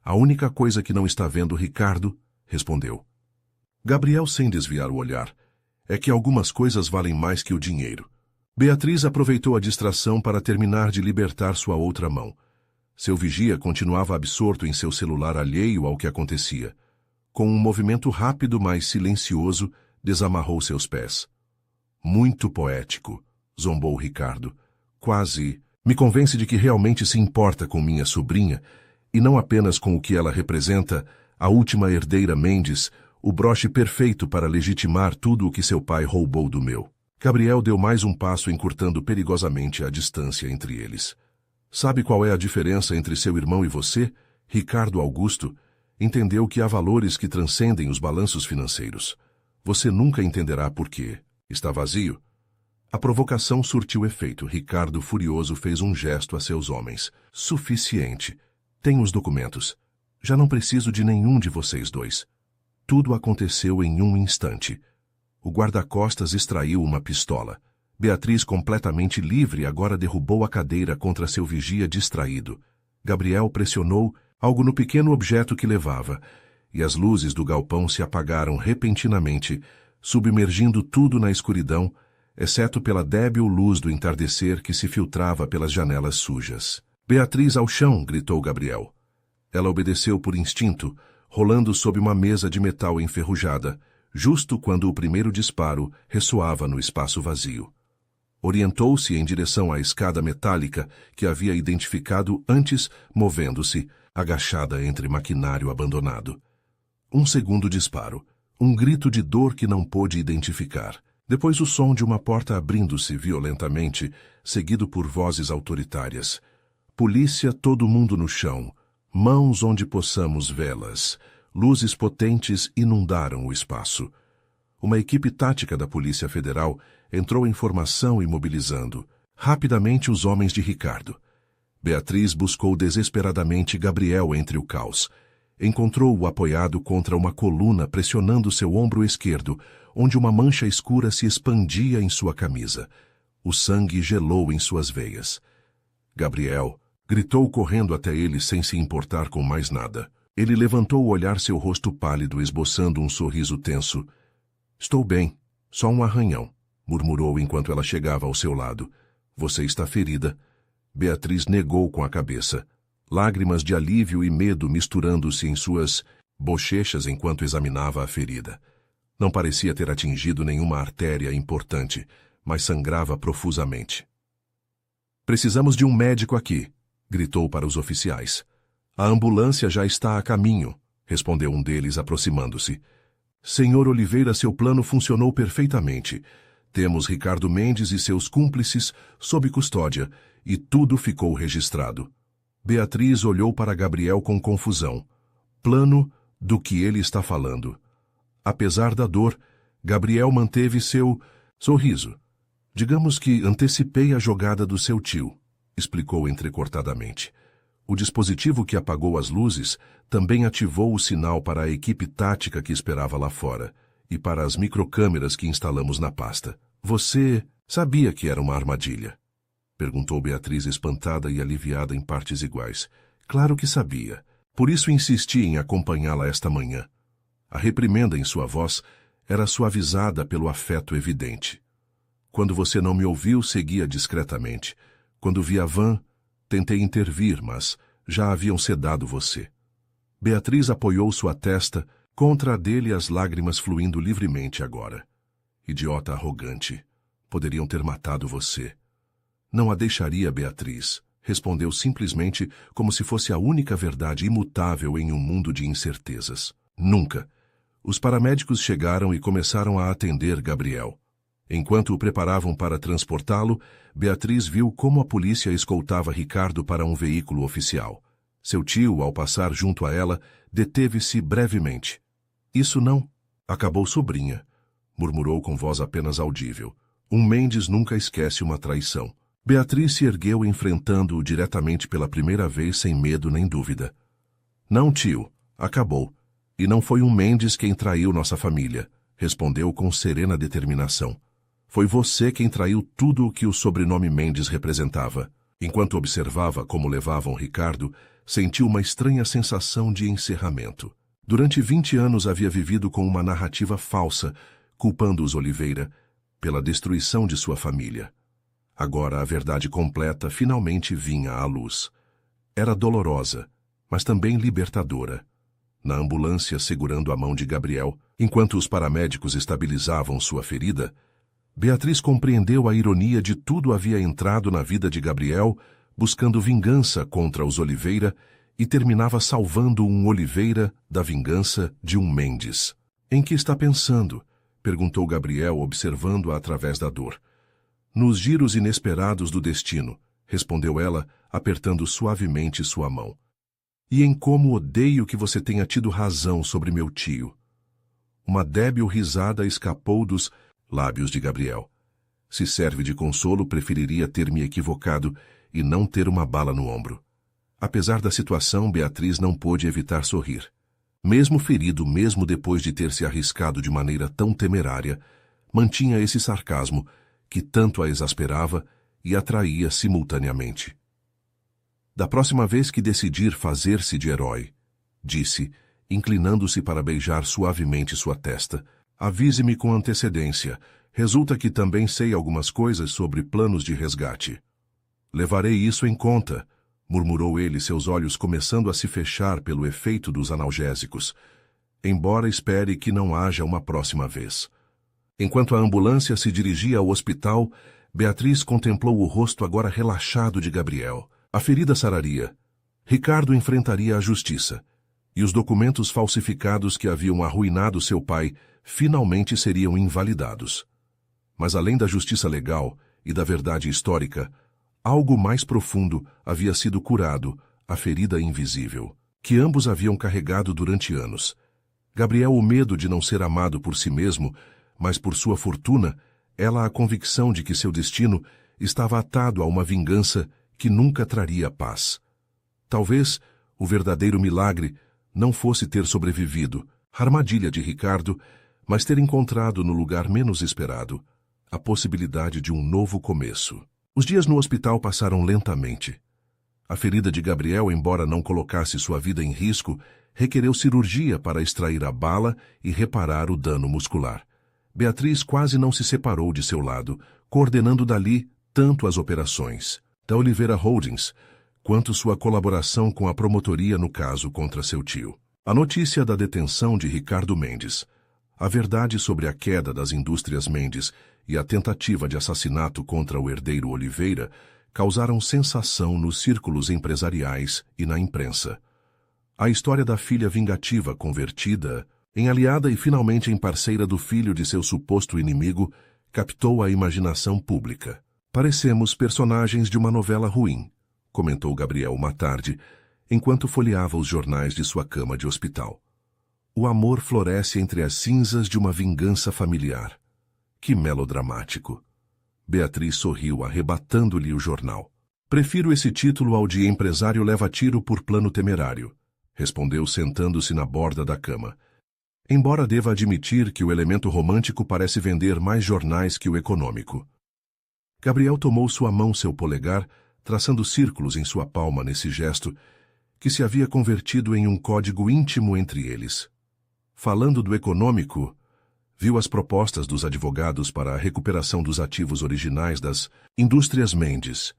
A: A única coisa que não está vendo, Ricardo, respondeu. Gabriel, sem desviar o olhar, é que algumas coisas valem mais que o dinheiro. Beatriz aproveitou a distração para terminar de libertar sua outra mão. Seu vigia continuava absorto em seu celular alheio ao que acontecia. Com um movimento rápido, mas silencioso, desamarrou seus pés. Muito poético, zombou Ricardo. Quase me convence de que realmente se importa com minha sobrinha, e não apenas com o que ela representa, a última herdeira Mendes, o broche perfeito para legitimar tudo o que seu pai roubou do meu. Gabriel deu mais um passo, encurtando perigosamente a distância entre eles. Sabe qual é a diferença entre seu irmão e você? Ricardo Augusto entendeu que há valores que transcendem os balanços financeiros. Você nunca entenderá por quê. Está vazio? A provocação surtiu efeito. Ricardo, furioso, fez um gesto a seus homens. Suficiente. Tenho os documentos. Já não preciso de nenhum de vocês dois. Tudo aconteceu em um instante. O guarda-costas extraiu uma pistola. Beatriz, completamente livre, agora derrubou a cadeira contra seu vigia distraído. Gabriel pressionou algo no pequeno objeto que levava, e as luzes do galpão se apagaram repentinamente, submergindo tudo na escuridão, exceto pela débil luz do entardecer que se filtrava pelas janelas sujas. Beatriz ao chão, gritou Gabriel. Ela obedeceu por instinto, rolando sob uma mesa de metal enferrujada, justo quando o primeiro disparo ressoava no espaço vazio. Orientou-se em direção à escada metálica que havia identificado antes, movendo-se, agachada entre maquinário abandonado. Um segundo disparo, um grito de dor que não pôde identificar. Depois o som de uma porta abrindo-se violentamente, seguido por vozes autoritárias. Polícia, todo mundo no chão. Mãos onde possamos vê-las. Luzes potentes inundaram o espaço. Uma equipe tática da Polícia Federal entrou em formação, imobilizando rapidamente os homens de Ricardo. Beatriz buscou desesperadamente Gabriel entre o caos. Encontrou-o apoiado contra uma coluna, pressionando seu ombro esquerdo, onde uma mancha escura se expandia em sua camisa. O sangue gelou em suas veias. Gabriel gritou correndo até ele sem se importar com mais nada. Ele levantou o olhar, seu rosto pálido, esboçando um sorriso tenso. Estou bem, só um arranhão, murmurou enquanto ela chegava ao seu lado. Você está ferida. Beatriz negou com a cabeça. Lágrimas de alívio e medo misturando-se em suas bochechas enquanto examinava a ferida. Não parecia ter atingido nenhuma artéria importante, mas sangrava profusamente. Precisamos de um médico aqui, gritou para os oficiais. A ambulância já está a caminho, respondeu um deles aproximando-se. Senhor Oliveira, seu plano funcionou perfeitamente. Temos Ricardo Mendes e seus cúmplices sob custódia, e tudo ficou registrado. Beatriz olhou para Gabriel com confusão. Plano do que ele está falando. Apesar da dor, Gabriel manteve seu sorriso. Digamos que antecipei a jogada do seu tio, explicou entrecortadamente. O dispositivo que apagou as luzes também ativou o sinal para a equipe tática que esperava lá fora e para as microcâmeras que instalamos na pasta. Você sabia que era uma armadilha? Perguntou Beatriz, espantada e aliviada em partes iguais. Claro que sabia. Por isso insisti em acompanhá-la esta manhã. A reprimenda em sua voz era suavizada pelo afeto evidente. Quando você não me ouviu, seguia discretamente. Quando vi a van, tentei intervir, mas já haviam sedado você. Beatriz apoiou sua testa contra a dele, as lágrimas fluindo livremente agora. Idiota arrogante. Poderiam ter matado você. Não a deixaria, Beatriz, respondeu simplesmente como se fosse a única verdade imutável em um mundo de incertezas. Nunca. Os paramédicos chegaram e começaram a atender Gabriel. Enquanto o preparavam para transportá-lo, Beatriz viu como a polícia escoltava Ricardo para um veículo oficial. Seu tio, ao passar junto a ela, deteve-se brevemente. Isso não. Acabou, sobrinha, murmurou com voz apenas audível. Um Mendes nunca esquece uma traição. Beatriz se ergueu enfrentando-o diretamente pela primeira vez sem medo nem dúvida. Não, tio, acabou. E não foi um Mendes quem traiu nossa família, respondeu com serena determinação. Foi você quem traiu tudo o que o sobrenome Mendes representava. Enquanto observava como levavam Ricardo, sentiu uma estranha sensação de encerramento. Durante 20 anos havia vivido com uma narrativa falsa, culpando os Oliveira pela destruição de sua família. Agora a verdade completa finalmente vinha à luz. Era dolorosa, mas também libertadora. Na ambulância, segurando a mão de Gabriel, enquanto os paramédicos estabilizavam sua ferida, Beatriz compreendeu a ironia de tudo havia entrado na vida de Gabriel, buscando vingança contra os Oliveira, e terminava salvando um Oliveira da vingança de um Mendes. Em que está pensando? Perguntou Gabriel, observando-a através da dor. Nos giros inesperados do destino, respondeu ela, apertando suavemente sua mão. E em como odeio que você tenha tido razão sobre meu tio. Uma débil risada escapou dos lábios de Gabriel. Se serve de consolo, preferiria ter me equivocado e não ter uma bala no ombro. Apesar da situação, Beatriz não pôde evitar sorrir. Mesmo ferido, mesmo depois de ter se arriscado de maneira tão temerária, mantinha esse sarcasmo que tanto a exasperava e atraía simultaneamente. Da próxima vez que decidir fazer-se de herói, disse, inclinando-se para beijar suavemente sua testa, avise-me com antecedência. Resulta que também sei algumas coisas sobre planos de resgate. Levarei isso em conta, murmurou ele, seus olhos começando a se fechar pelo efeito dos analgésicos, embora espere que não haja uma próxima vez. Enquanto a ambulância se dirigia ao hospital, Beatriz contemplou o rosto agora relaxado de Gabriel. A ferida sararia. Ricardo enfrentaria a justiça, e os documentos falsificados que haviam arruinado seu pai finalmente seriam invalidados. Mas além da justiça legal e da verdade histórica, algo mais profundo havia sido curado, a ferida invisível, que ambos haviam carregado durante anos. Gabriel o medo de não ser amado por si mesmo, mas por sua fortuna, ela a convicção de que seu destino estava atado a uma vingança que nunca traria paz. Talvez o verdadeiro milagre não fosse ter sobrevivido, a armadilha de Ricardo, mas ter encontrado no lugar menos esperado a possibilidade de um novo começo. Os dias no hospital passaram lentamente. A ferida de Gabriel, embora não colocasse sua vida em risco, requereu cirurgia para extrair a bala e reparar o dano muscular. Beatriz quase não se separou de seu lado, coordenando dali tanto as operações da Oliveira Holdings, quanto sua colaboração com a promotoria no caso contra seu tio. A notícia da detenção de Ricardo Mendes, a verdade sobre a queda das indústrias Mendes e a tentativa de assassinato contra o herdeiro Oliveira causaram sensação nos círculos empresariais e na imprensa. A história da filha vingativa convertida em aliada e finalmente em parceira do filho de seu suposto inimigo captou a imaginação pública. Parecemos personagens de uma novela ruim, comentou Gabriel uma tarde, enquanto folheava os jornais de sua cama de hospital. O amor floresce entre as cinzas de uma vingança familiar. Que melodramático. Beatriz sorriu, arrebatando-lhe o jornal. Prefiro esse título ao de Empresário leva tiro por plano temerário, respondeu sentando-se na borda da cama. Embora deva admitir que o elemento romântico parece vender mais jornais que o econômico. Gabriel tomou sua mão, seu polegar, traçando círculos em sua palma nesse gesto, que se havia convertido em um código íntimo entre eles. Falando do econômico, viu as propostas dos advogados para a recuperação dos ativos originais das indústrias Mendes.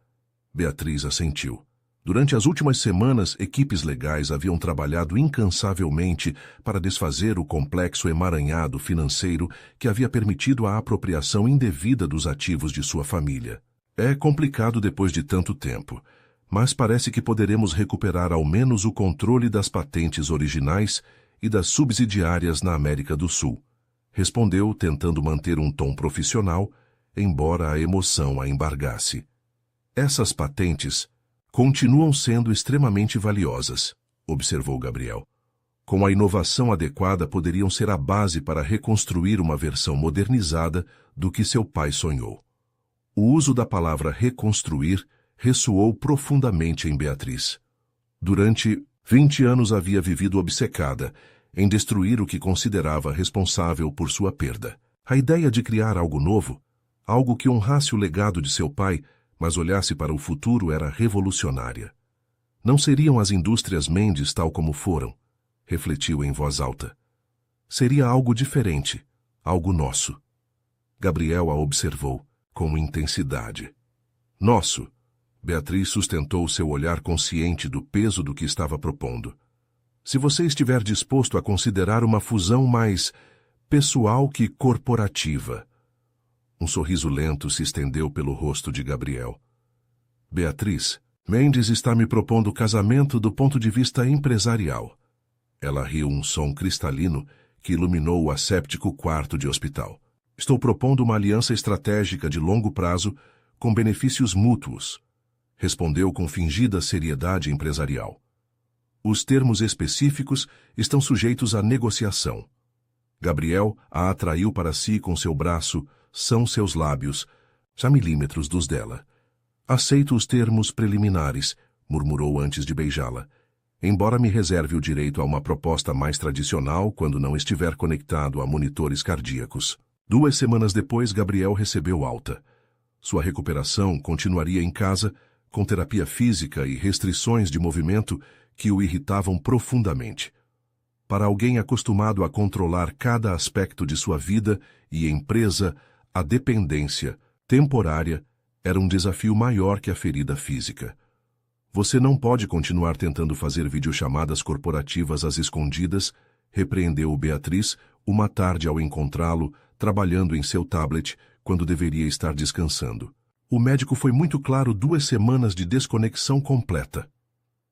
A: Beatriz assentiu. Durante as últimas semanas, equipes legais haviam trabalhado incansavelmente para desfazer o complexo emaranhado financeiro que havia permitido a apropriação indevida dos ativos de sua família. É complicado depois de tanto tempo, mas parece que poderemos recuperar ao menos o controle das patentes originais e das subsidiárias na América do Sul, respondeu, tentando manter um tom profissional embora a emoção a embargasse. Essas patentes continuam sendo extremamente valiosas, observou Gabriel. Com a inovação adequada poderiam ser a base para reconstruir uma versão modernizada do que seu pai sonhou. O uso da palavra reconstruir ressoou profundamente em Beatriz. Durante 20 anos havia vivido obcecada em destruir o que considerava responsável por sua perda. A ideia de criar algo novo, algo que honrasse o legado de seu pai, mas olhasse para o futuro, era revolucionária. Não seriam as indústrias Mendes tal como foram, refletiu em voz alta. Seria algo diferente, algo nosso. Gabriel a observou com intensidade. Nosso. Beatriz sustentou seu olhar consciente do peso do que estava propondo. Se você estiver disposto a considerar uma fusão mais pessoal que corporativa. Um sorriso lento se estendeu pelo rosto de Gabriel. Beatriz, Mendes está me propondo casamento do ponto de vista empresarial. Ela riu um som cristalino que iluminou o asséptico quarto de hospital. Estou propondo uma aliança estratégica de longo prazo com benefícios mútuos, respondeu com fingida seriedade empresarial. Os termos específicos estão sujeitos à negociação. Gabriel a atraiu para si com seu braço, são seus lábios, a milímetros dos dela. Aceito os termos preliminares, murmurou antes de beijá-la, embora me reserve o direito a uma proposta mais tradicional quando não estiver conectado a monitores cardíacos. 2 semanas depois, Gabriel recebeu alta. Sua recuperação continuaria em casa, com terapia física e restrições de movimento que o irritavam profundamente. Para alguém acostumado a controlar cada aspecto de sua vida e empresa, a dependência temporária era um desafio maior que a ferida física. Você não pode continuar tentando fazer videochamadas corporativas às escondidas, repreendeu Beatriz uma tarde ao encontrá-lo, trabalhando em seu tablet, quando deveria estar descansando. O médico foi muito claro: 2 semanas de desconexão completa.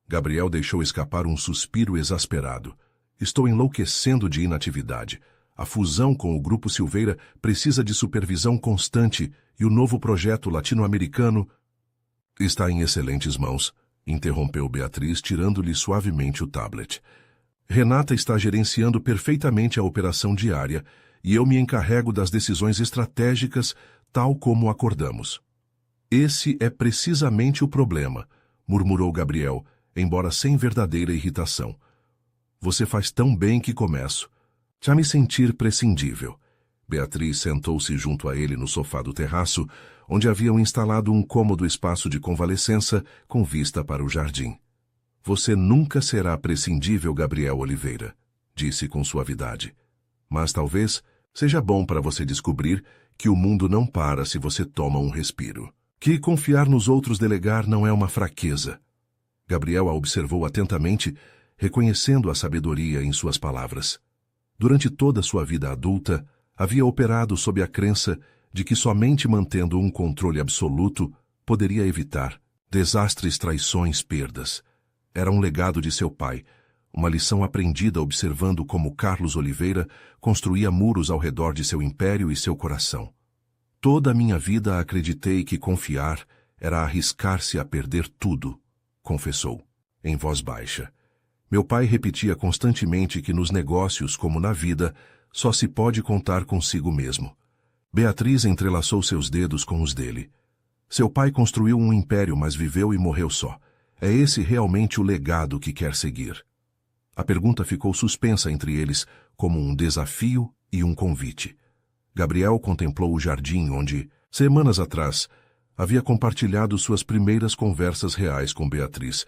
A: Gabriel deixou escapar um suspiro exasperado. Estou enlouquecendo de inatividade. A fusão com o Grupo Silveira precisa de supervisão constante e o novo projeto latino-americano está em excelentes mãos, interrompeu Beatriz, tirando-lhe suavemente o tablet. Renata está gerenciando perfeitamente a operação diária e eu me encarrego das decisões estratégicas, tal como acordamos. Esse é precisamente o problema, murmurou Gabriel, embora sem verdadeira irritação. Você faz tão bem que começo a me sentir prescindível. Beatriz sentou-se junto a ele no sofá do terraço, onde haviam instalado um cômodo espaço de convalescença com vista para o jardim. Você nunca será prescindível, Gabriel Oliveira, disse com suavidade. Mas talvez seja bom para você descobrir que o mundo não para se você toma um respiro. Que confiar nos outros delegar não é uma fraqueza. Gabriel a observou atentamente, reconhecendo a sabedoria em suas palavras. Durante toda sua vida adulta, havia operado sob a crença de que somente mantendo um controle absoluto poderia evitar desastres, traições, perdas. Era um legado de seu pai, uma lição aprendida observando como Carlos Oliveira construía muros ao redor de seu império e seu coração. Toda a minha vida acreditei que confiar era arriscar-se a perder tudo, confessou, em voz baixa. Meu pai repetia constantemente que nos negócios, como na vida, só se pode contar consigo mesmo. Beatriz entrelaçou seus dedos com os dele. Seu pai construiu um império, mas viveu e morreu só. É esse realmente o legado que quer seguir? A pergunta ficou suspensa entre eles, como um desafio e um convite. Gabriel contemplou o jardim onde, semanas atrás, havia compartilhado suas primeiras conversas reais com Beatriz,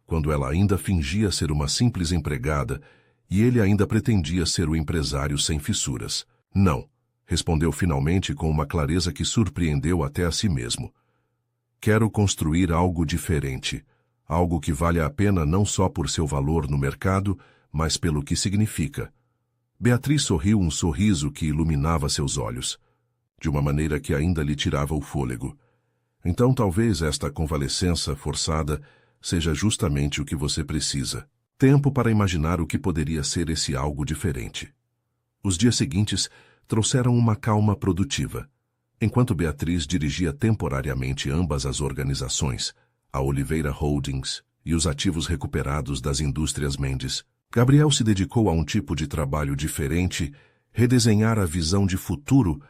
A: quando ela ainda fingia ser uma simples empregada e ele ainda pretendia ser o empresário sem fissuras. Não, respondeu finalmente com uma clareza que surpreendeu até a si mesmo. Quero construir algo diferente, algo que valha a pena não só por seu valor no mercado, mas pelo que significa. Beatriz sorriu um sorriso que iluminava seus olhos, de uma maneira que ainda lhe tirava o fôlego. Então talvez esta convalescença forçada seja justamente o que você precisa. Tempo para imaginar o que poderia ser esse algo diferente. Os dias seguintes trouxeram uma calma produtiva. Enquanto Beatriz dirigia temporariamente ambas as organizações, a Oliveira Holdings e os ativos recuperados das indústrias Mendes, Gabriel se dedicou a um tipo de trabalho diferente, redesenhar a visão de futuro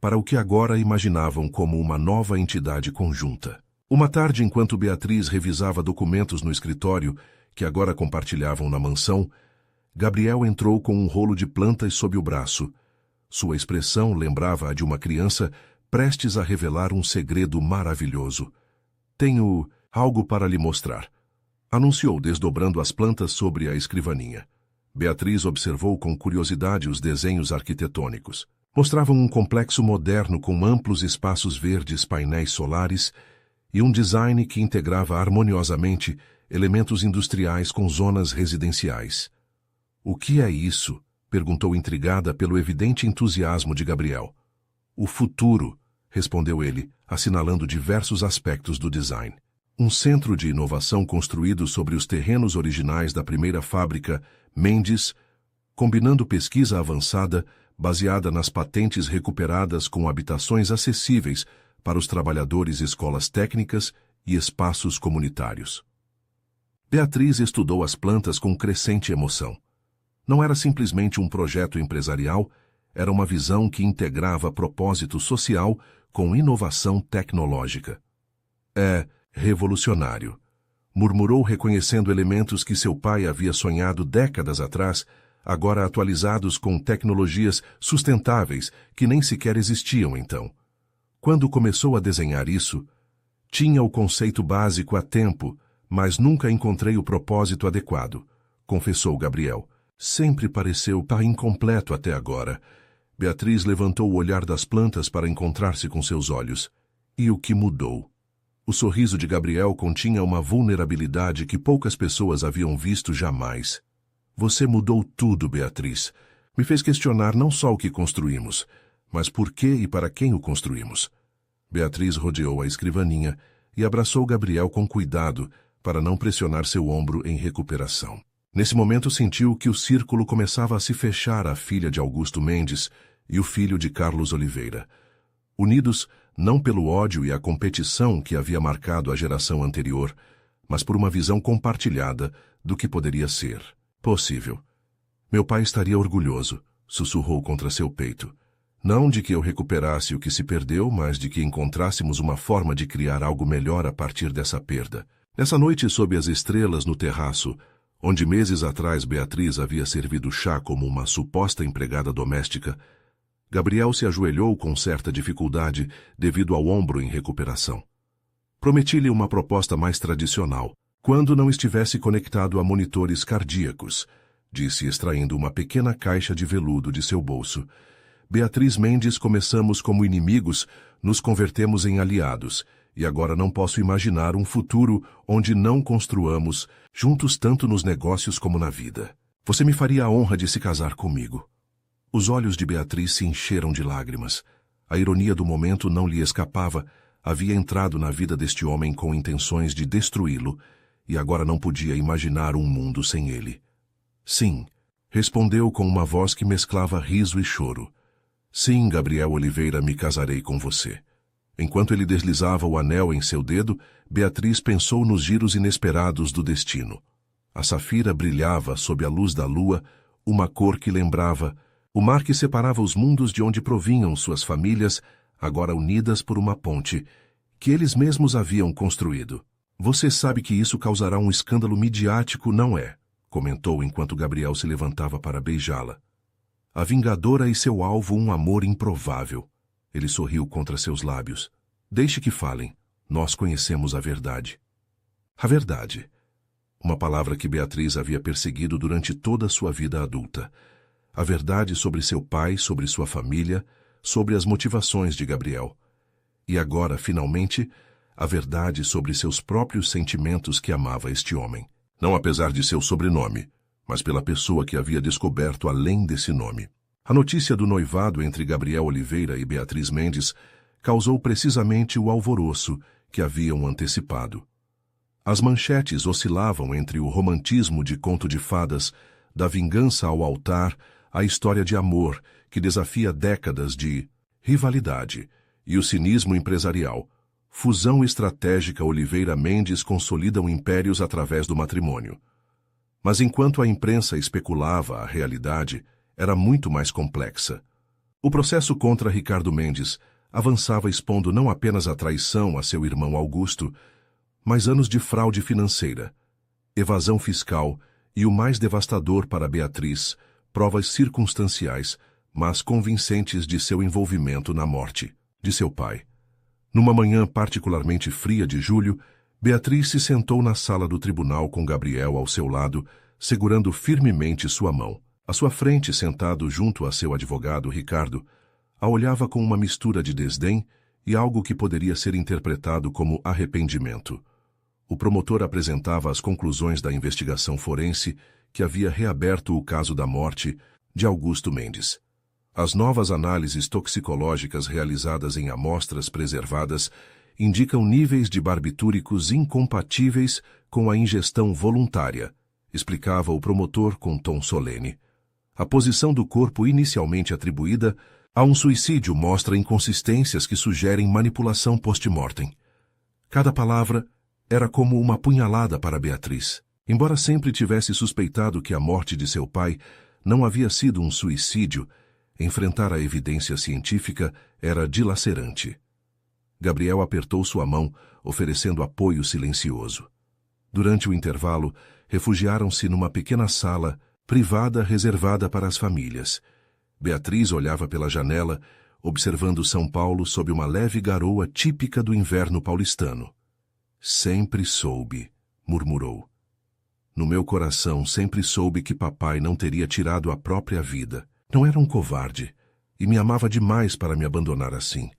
A: para o que agora imaginavam como uma nova entidade conjunta. Uma tarde, enquanto Beatriz revisava documentos no escritório, que agora compartilhavam na mansão, Gabriel entrou com um rolo de plantas sob o braço. Sua expressão lembrava a de uma criança prestes a revelar um segredo maravilhoso. Tenho algo para lhe mostrar, anunciou, desdobrando as plantas sobre a escrivaninha. Beatriz observou com curiosidade os desenhos arquitetônicos. Mostravam um complexo moderno com amplos espaços verdes, painéis solares e um design que integrava harmoniosamente elementos industriais com zonas residenciais. O que é isso? Perguntou intrigada pelo evidente entusiasmo de Gabriel. O futuro, respondeu ele, assinalando diversos aspectos do design. Um centro de inovação construído sobre os terrenos originais da primeira fábrica, Mendes, combinando pesquisa avançada, baseada nas patentes recuperadas com habitações acessíveis para os trabalhadores, escolas técnicas e espaços comunitários. Beatriz estudou as plantas com crescente emoção. Não era simplesmente um projeto empresarial, era uma visão que integrava propósito social com inovação tecnológica. É revolucionário, murmurou, reconhecendo elementos que seu pai havia sonhado décadas atrás, agora atualizados com tecnologias sustentáveis que nem sequer existiam então. Quando começou a desenhar isso, tinha o conceito básico há tempo, mas nunca encontrei o propósito adequado, confessou Gabriel. Sempre pareceu incompleto até agora. Beatriz levantou o olhar das plantas para encontrar-se com seus olhos. E o que mudou? O sorriso de Gabriel continha uma vulnerabilidade que poucas pessoas haviam visto jamais. Você mudou tudo, Beatriz. Me fez questionar não só o que construímos, mas por que e para quem o construímos. Beatriz rodeou a escrivaninha e abraçou Gabriel com cuidado para não pressionar seu ombro em recuperação. Nesse momento sentiu que o círculo começava a se fechar à filha de Augusto Mendes e o filho de Carlos Oliveira. Unidos não pelo ódio e a competição que havia marcado a geração anterior, mas por uma visão compartilhada do que poderia ser possível. Meu pai estaria orgulhoso, sussurrou contra seu peito. Não de que eu recuperasse o que se perdeu, mas de que encontrássemos uma forma de criar algo melhor a partir dessa perda. Nessa noite, sob as estrelas no terraço, onde meses atrás Beatriz havia servido chá como uma suposta empregada doméstica, Gabriel se ajoelhou com certa dificuldade devido ao ombro em recuperação. Prometi-lhe uma proposta mais tradicional, quando não estivesse conectado a monitores cardíacos, disse, extraindo uma pequena caixa de veludo de seu bolso. Beatriz Mendes, começamos como inimigos, nos convertemos em aliados, e agora não posso imaginar um futuro onde não construamos juntos tanto nos negócios como na vida. Você me faria a honra de se casar comigo. Os olhos de Beatriz se encheram de lágrimas. A ironia do momento não lhe escapava. Havia entrado na vida deste homem com intenções de destruí-lo, e agora não podia imaginar um mundo sem ele. Sim, respondeu com uma voz que mesclava riso e choro. Sim, Gabriel Oliveira, me casarei com você. Enquanto ele deslizava o anel em seu dedo, Beatriz pensou nos giros inesperados do destino. A safira brilhava sob a luz da lua, uma cor que lembrava o mar que separava os mundos de onde provinham suas famílias, agora unidas por uma ponte, que eles mesmos haviam construído. Você sabe que isso causará um escândalo midiático, não é? Comentou enquanto Gabriel se levantava para beijá-la. A vingadora e seu alvo um amor improvável. Ele sorriu contra seus lábios. Deixe que falem. Nós conhecemos a verdade. A verdade. Uma palavra que Beatriz havia perseguido durante toda a sua vida adulta. A verdade sobre seu pai, sobre sua família, sobre as motivações de Gabriel. E agora, finalmente, a verdade sobre seus próprios sentimentos que amava este homem. Não apesar de seu sobrenome, mas pela pessoa que havia descoberto além desse nome. A notícia do noivado entre Gabriel Oliveira e Beatriz Mendes causou precisamente o alvoroço que haviam antecipado. As manchetes oscilavam entre o romantismo de conto de fadas, da vingança ao altar, a história de amor que desafia décadas de rivalidade e o cinismo empresarial. Fusão estratégica Oliveira Mendes consolidam impérios através do matrimônio. Mas enquanto a imprensa especulava, a realidade era muito mais complexa. O processo contra Ricardo Mendes avançava expondo não apenas a traição a seu irmão Augusto, mas anos de fraude financeira, evasão fiscal e o mais devastador para Beatriz, provas circunstanciais, mas convincentes de seu envolvimento na morte de seu pai. Numa manhã particularmente fria de julho, Beatriz se sentou na sala do tribunal com Gabriel ao seu lado, segurando firmemente sua mão. À sua frente, sentado junto a seu advogado, Ricardo, a olhava com uma mistura de desdém e algo que poderia ser interpretado como arrependimento. O promotor apresentava as conclusões da investigação forense que havia reaberto o caso da morte de Augusto Mendes. As novas análises toxicológicas realizadas em amostras preservadas indicam níveis de barbitúricos incompatíveis com a ingestão voluntária, explicava o promotor com tom solene. A posição do corpo inicialmente atribuída a um suicídio mostra inconsistências que sugerem manipulação post-mortem. Cada palavra era como uma punhalada para Beatriz. Embora sempre tivesse suspeitado que a morte de seu pai não havia sido um suicídio, enfrentar a evidência científica era dilacerante. Gabriel apertou sua mão, oferecendo apoio silencioso. Durante o intervalo, refugiaram-se numa pequena sala privada reservada para as famílias. Beatriz olhava pela janela, observando São Paulo sob uma leve garoa típica do inverno paulistano. Sempre soube, murmurou. No meu coração sempre soube que papai não teria tirado a própria vida. Não era um covarde, e me amava demais para me abandonar assim.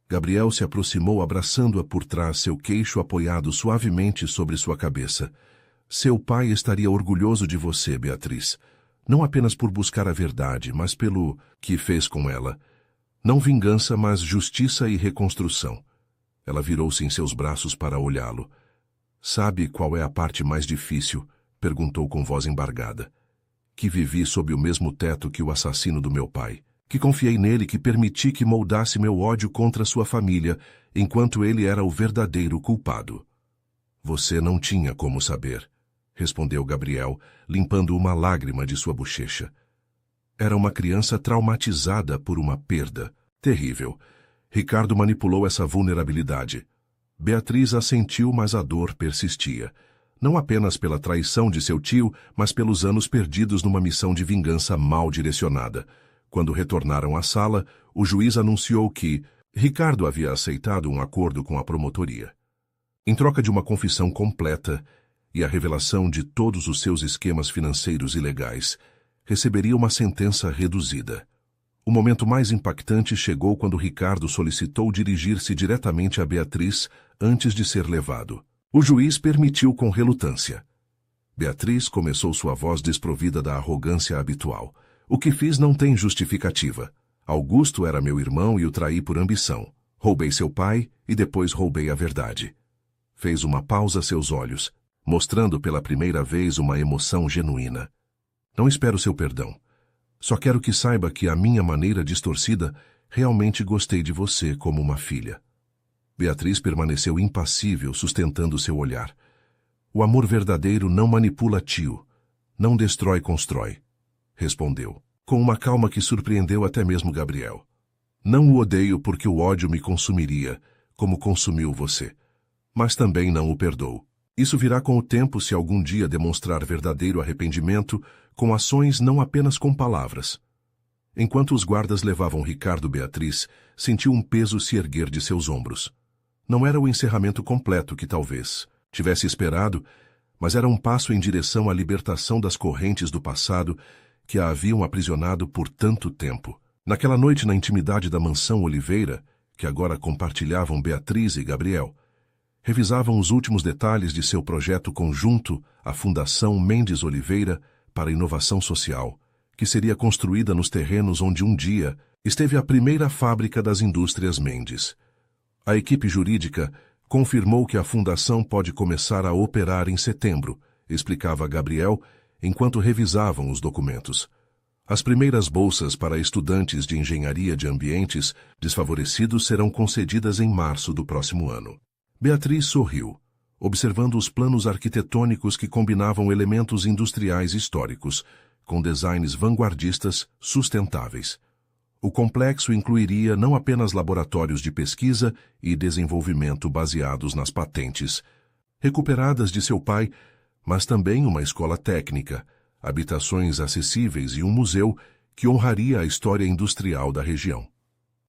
A: Gabriel se aproximou abraçando-a por trás, seu queixo apoiado suavemente sobre sua cabeça. Seu pai estaria orgulhoso de você, Beatriz. Não apenas por buscar a verdade, mas pelo que fez com ela. Não vingança, mas justiça e reconstrução. Ela virou-se em seus braços para olhá-lo. Sabe qual é a parte mais difícil? Perguntou com voz embargada. Que vivi sob o mesmo teto que o assassino do meu pai. Que confiei nele, que permiti que moldasse meu ódio contra sua família, enquanto ele era o verdadeiro culpado. Você não tinha como saber, respondeu Gabriel, limpando uma lágrima de sua bochecha. Era uma criança traumatizada por uma perda terrível. Ricardo manipulou essa vulnerabilidade. Beatriz assentiu, mas a dor persistia. Não apenas pela traição de seu tio, mas pelos anos perdidos numa missão de vingança mal direcionada. Quando retornaram à sala, o juiz anunciou que Ricardo havia aceitado um acordo com a promotoria. Em troca de uma confissão completa e a revelação de todos os seus esquemas financeiros ilegais, receberia uma sentença reduzida. O momento mais impactante chegou quando Ricardo solicitou dirigir-se diretamente a Beatriz antes de ser levado. O juiz permitiu com relutância. Beatriz começou sua voz desprovida da arrogância habitual. O que fiz não tem justificativa. Augusto era meu irmão e o traí por ambição. Roubei seu pai e depois roubei a verdade. Fez uma pausa a seus olhos, mostrando pela primeira vez uma emoção genuína. Não espero seu perdão. Só quero que saiba que, à minha maneira distorcida, realmente gostei de você como uma filha. Beatriz permaneceu impassível, sustentando seu olhar. O amor verdadeiro não manipula tio, não destrói, constrói, respondeu, com uma calma que surpreendeu até mesmo Gabriel. Não o odeio porque o ódio me consumiria, como consumiu você, mas também não o perdoo. Isso virá com o tempo se algum dia demonstrar verdadeiro arrependimento, com ações, não apenas com palavras. Enquanto os guardas levavam Ricardo, Beatriz sentiu um peso se erguer de seus ombros. Não era o encerramento completo que talvez tivesse esperado, mas era um passo em direção à libertação das correntes do passado que a haviam aprisionado por tanto tempo. Naquela noite, na intimidade da mansão Oliveira, que agora compartilhavam Beatriz e Gabriel, revisavam os últimos detalhes de seu projeto conjunto, a Fundação Mendes Oliveira para a Inovação Social, que seria construída nos terrenos onde um dia esteve a primeira fábrica das indústrias Mendes. A equipe jurídica confirmou que a fundação pode começar a operar em setembro, explicava Gabriel, enquanto revisavam os documentos. As primeiras bolsas para estudantes de engenharia de ambientes desfavorecidos serão concedidas em março do próximo ano. Beatriz sorriu, observando os planos arquitetônicos que combinavam elementos industriais históricos, com designs vanguardistas sustentáveis. O complexo incluiria não apenas laboratórios de pesquisa e desenvolvimento baseados nas patentes recuperadas de seu pai, mas também uma escola técnica, habitações acessíveis e um museu que honraria a história industrial da região.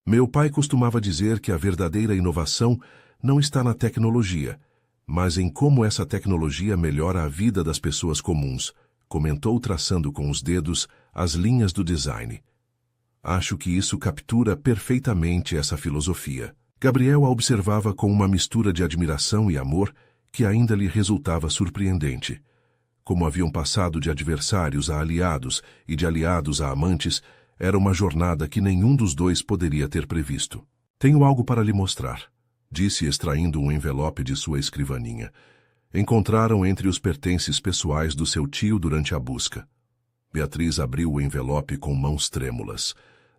A: Meu pai costumava dizer que a verdadeira inovação não está na tecnologia, mas em como essa tecnologia melhora a vida das pessoas comuns, comentou traçando com os dedos as linhas do design. Acho que isso captura perfeitamente essa filosofia. Gabriel a observava com uma mistura de admiração e amor que ainda lhe resultava surpreendente. Como haviam passado de adversários a aliados e de aliados a amantes, era uma jornada que nenhum dos dois poderia ter previsto. Tenho algo para lhe mostrar, disse extraindo um envelope de sua escrivaninha. Encontraram entre os pertences pessoais do seu tio durante a busca. Beatriz abriu o envelope com mãos trêmulas.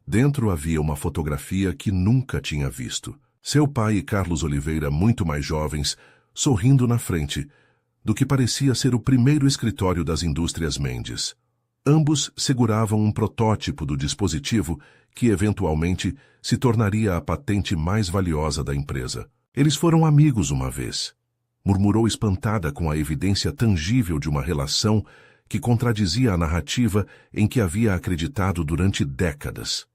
A: Dentro havia uma fotografia que nunca tinha visto. Seu pai e Carlos Oliveira, muito mais jovens, sorrindo na frente, do que parecia ser o primeiro escritório das indústrias Mendes. Ambos seguravam um protótipo do dispositivo que, eventualmente, se tornaria a patente mais valiosa da empresa. Eles foram amigos uma vez, murmurou espantada com a evidência tangível de uma relação que contradizia a narrativa em que havia acreditado durante décadas.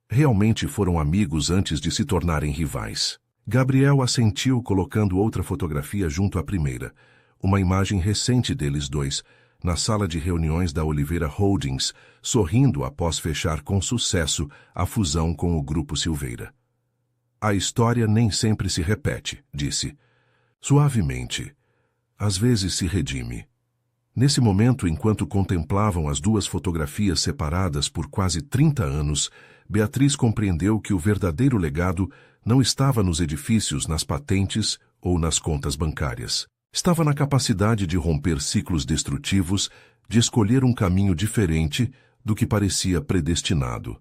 A: Realmente foram amigos antes de se tornarem rivais. Gabriel assentiu colocando outra fotografia junto à primeira, uma imagem recente deles dois, na sala de reuniões da Oliveira Holdings, sorrindo após fechar com sucesso a fusão com o Grupo Silveira. A história nem sempre se repete, disse. Suavemente. Às vezes se redime. Nesse momento, enquanto contemplavam as duas fotografias separadas por quase 30 anos, Beatriz compreendeu que o verdadeiro legado não estava nos edifícios, nas patentes ou nas contas bancárias. Estava na capacidade de romper ciclos destrutivos, de escolher um caminho diferente do que parecia predestinado.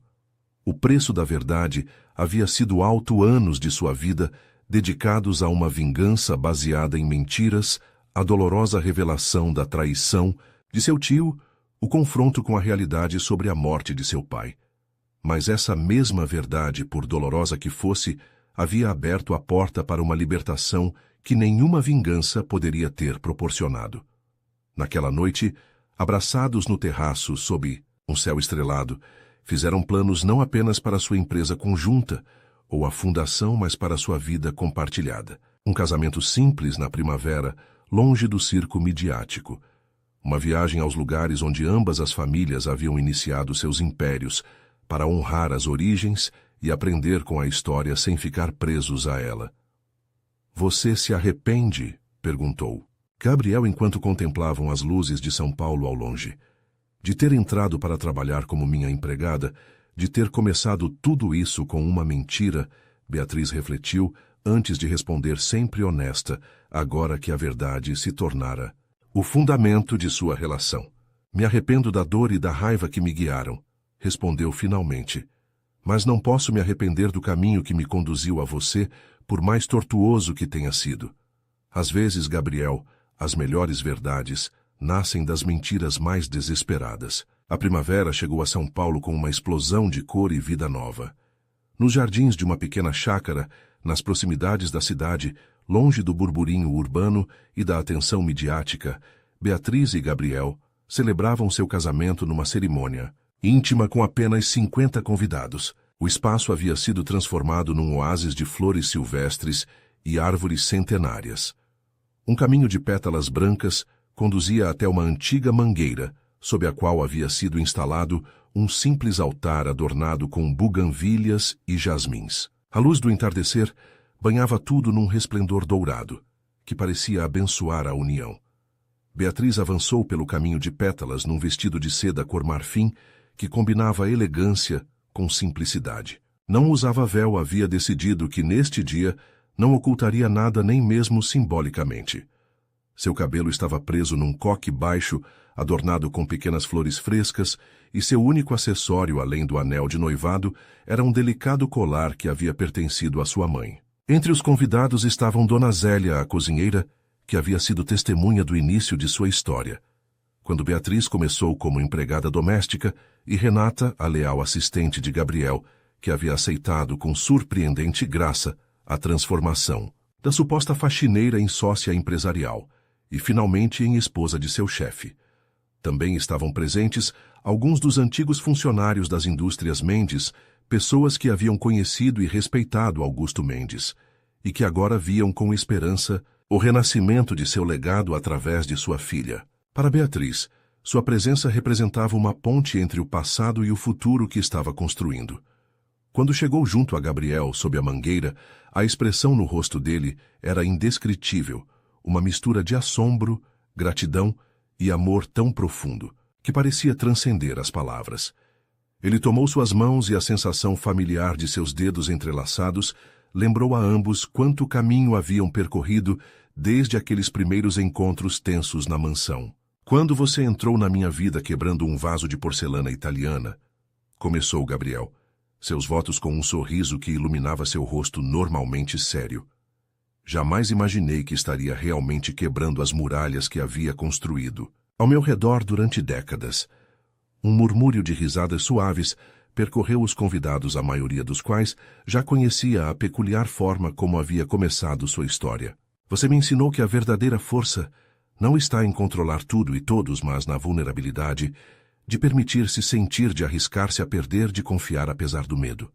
A: O preço da verdade havia sido alto anos de sua vida dedicados a uma vingança baseada em mentiras, a dolorosa revelação da traição de seu tio, o confronto com a realidade sobre a morte de seu pai. Mas essa mesma verdade, por dolorosa que fosse, havia aberto a porta para uma libertação que nenhuma vingança poderia ter proporcionado. Naquela noite, abraçados no terraço sob um céu estrelado, fizeram planos não apenas para sua empresa conjunta ou a fundação, mas para sua vida compartilhada. Um casamento simples na primavera, longe do circo midiático. Uma viagem aos lugares onde ambas as famílias haviam iniciado seus impérios, para honrar as origens e aprender com a história sem ficar presos a ela. Você se arrepende? Perguntou Gabriel enquanto contemplavam as luzes de São Paulo ao longe. De ter entrado para trabalhar como minha empregada, de ter começado tudo isso com uma mentira, Beatriz refletiu antes de responder sempre honesta, agora que a verdade se tornara o fundamento de sua relação. Me arrependo da dor e da raiva que me guiaram, respondeu finalmente. Mas não posso me arrepender do caminho que me conduziu a você, por mais tortuoso que tenha sido. Às vezes, Gabriel, as melhores verdades nascem das mentiras mais desesperadas. A primavera chegou a São Paulo com uma explosão de cor e vida nova. Nos jardins de uma pequena chácara, nas proximidades da cidade, longe do burburinho urbano e da atenção midiática, Beatriz e Gabriel celebravam seu casamento numa cerimônia íntima com apenas 50 convidados. O espaço havia sido transformado num oásis de flores silvestres e árvores centenárias. Um caminho de pétalas brancas conduzia até uma antiga mangueira, sob a qual havia sido instalado um simples altar adornado com buganvílias e jasmins. A luz do entardecer banhava tudo num resplendor dourado, que parecia abençoar a união. Beatriz avançou pelo caminho de pétalas num vestido de seda cor marfim que combinava elegância com simplicidade. Não usava véu, havia decidido que neste dia não ocultaria nada nem mesmo simbolicamente. Seu cabelo estava preso num coque baixo adornado com pequenas flores frescas, e seu único acessório, além do anel de noivado, era um delicado colar que havia pertencido à sua mãe. Entre os convidados estavam Dona Zélia, a cozinheira, que havia sido testemunha do início de sua história, quando Beatriz começou como empregada doméstica, e Renata, a leal assistente de Gabriel, que havia aceitado com surpreendente graça a transformação da suposta faxineira em sócia empresarial e finalmente em esposa de seu chefe. Também estavam presentes alguns dos antigos funcionários das indústrias Mendes, pessoas que haviam conhecido e respeitado Augusto Mendes, e que agora viam com esperança o renascimento de seu legado através de sua filha. Para Beatriz, sua presença representava uma ponte entre o passado e o futuro que estava construindo. Quando chegou junto a Gabriel sob a mangueira, a expressão no rosto dele era indescritível, uma mistura de assombro, gratidão e amor tão profundo, que parecia transcender as palavras. Ele tomou suas mãos e a sensação familiar de seus dedos entrelaçados lembrou a ambos quanto caminho haviam percorrido desde aqueles primeiros encontros tensos na mansão. Quando você entrou na minha vida quebrando um vaso de porcelana italiana, começou Gabriel, seus votos com um sorriso que iluminava seu rosto normalmente sério. Jamais imaginei que estaria realmente quebrando as muralhas que havia construído ao meu redor durante décadas. Um murmúrio de risadas suaves percorreu os convidados, a maioria dos quais já conhecia a peculiar forma como havia começado sua história. Você me ensinou que a verdadeira força não está em controlar tudo e todos, mas na vulnerabilidade de permitir-se sentir, de arriscar-se a perder, de confiar apesar do medo.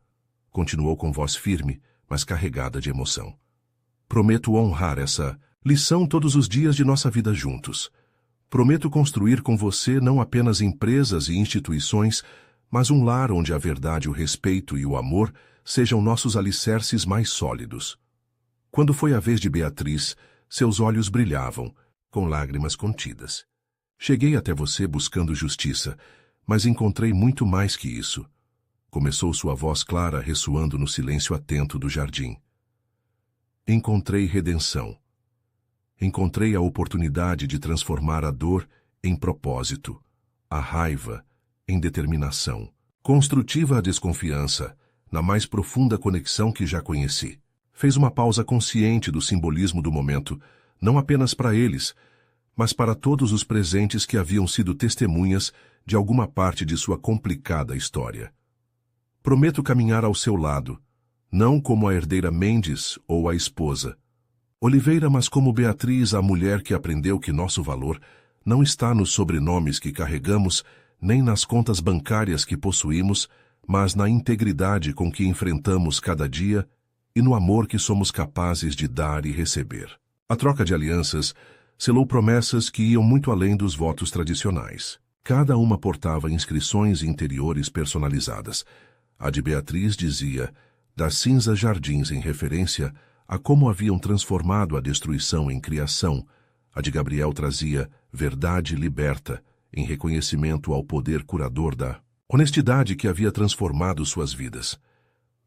A: Continuou com voz firme, mas carregada de emoção. Prometo honrar essa lição todos os dias de nossa vida juntos. Prometo construir com você não apenas empresas e instituições, mas um lar onde a verdade, o respeito e o amor sejam nossos alicerces mais sólidos. Quando foi a vez de Beatriz, seus olhos brilhavam, com lágrimas contidas. Cheguei até você buscando justiça, mas encontrei muito mais que isso. Começou sua voz clara ressoando no silêncio atento do jardim. Encontrei redenção. Encontrei a oportunidade de transformar a dor em propósito, a raiva em determinação, construtiva a desconfiança, na mais profunda conexão que já conheci. Fez uma pausa consciente do simbolismo do momento, não apenas para eles, mas para todos os presentes que haviam sido testemunhas de alguma parte de sua complicada história. Prometo caminhar ao seu lado, não como a herdeira Mendes ou a esposa Oliveira, mas como Beatriz, a mulher que aprendeu que nosso valor não está nos sobrenomes que carregamos, nem nas contas bancárias que possuímos, mas na integridade com que enfrentamos cada dia e no amor que somos capazes de dar e receber. A troca de alianças selou promessas que iam muito além dos votos tradicionais. Cada uma portava inscrições interiores personalizadas. A de Beatriz dizia, das cinzas jardins, em referência a como haviam transformado a destruição em criação. A de Gabriel trazia verdade liberta, em reconhecimento ao poder curador da honestidade que havia transformado suas vidas.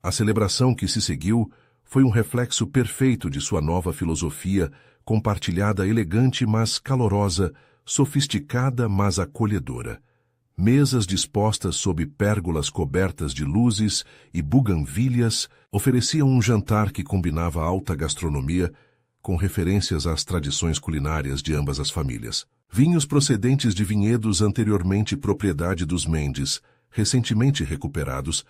A: A celebração que se seguiu foi um reflexo perfeito de sua nova filosofia, compartilhada, elegante mas calorosa, sofisticada mas acolhedora. Mesas dispostas sob pérgolas cobertas de luzes e buganvílias ofereciam um jantar que combinava alta gastronomia com referências às tradições culinárias de ambas as famílias. Vinhos procedentes de vinhedos anteriormente propriedade dos Mendes, recentemente recuperados,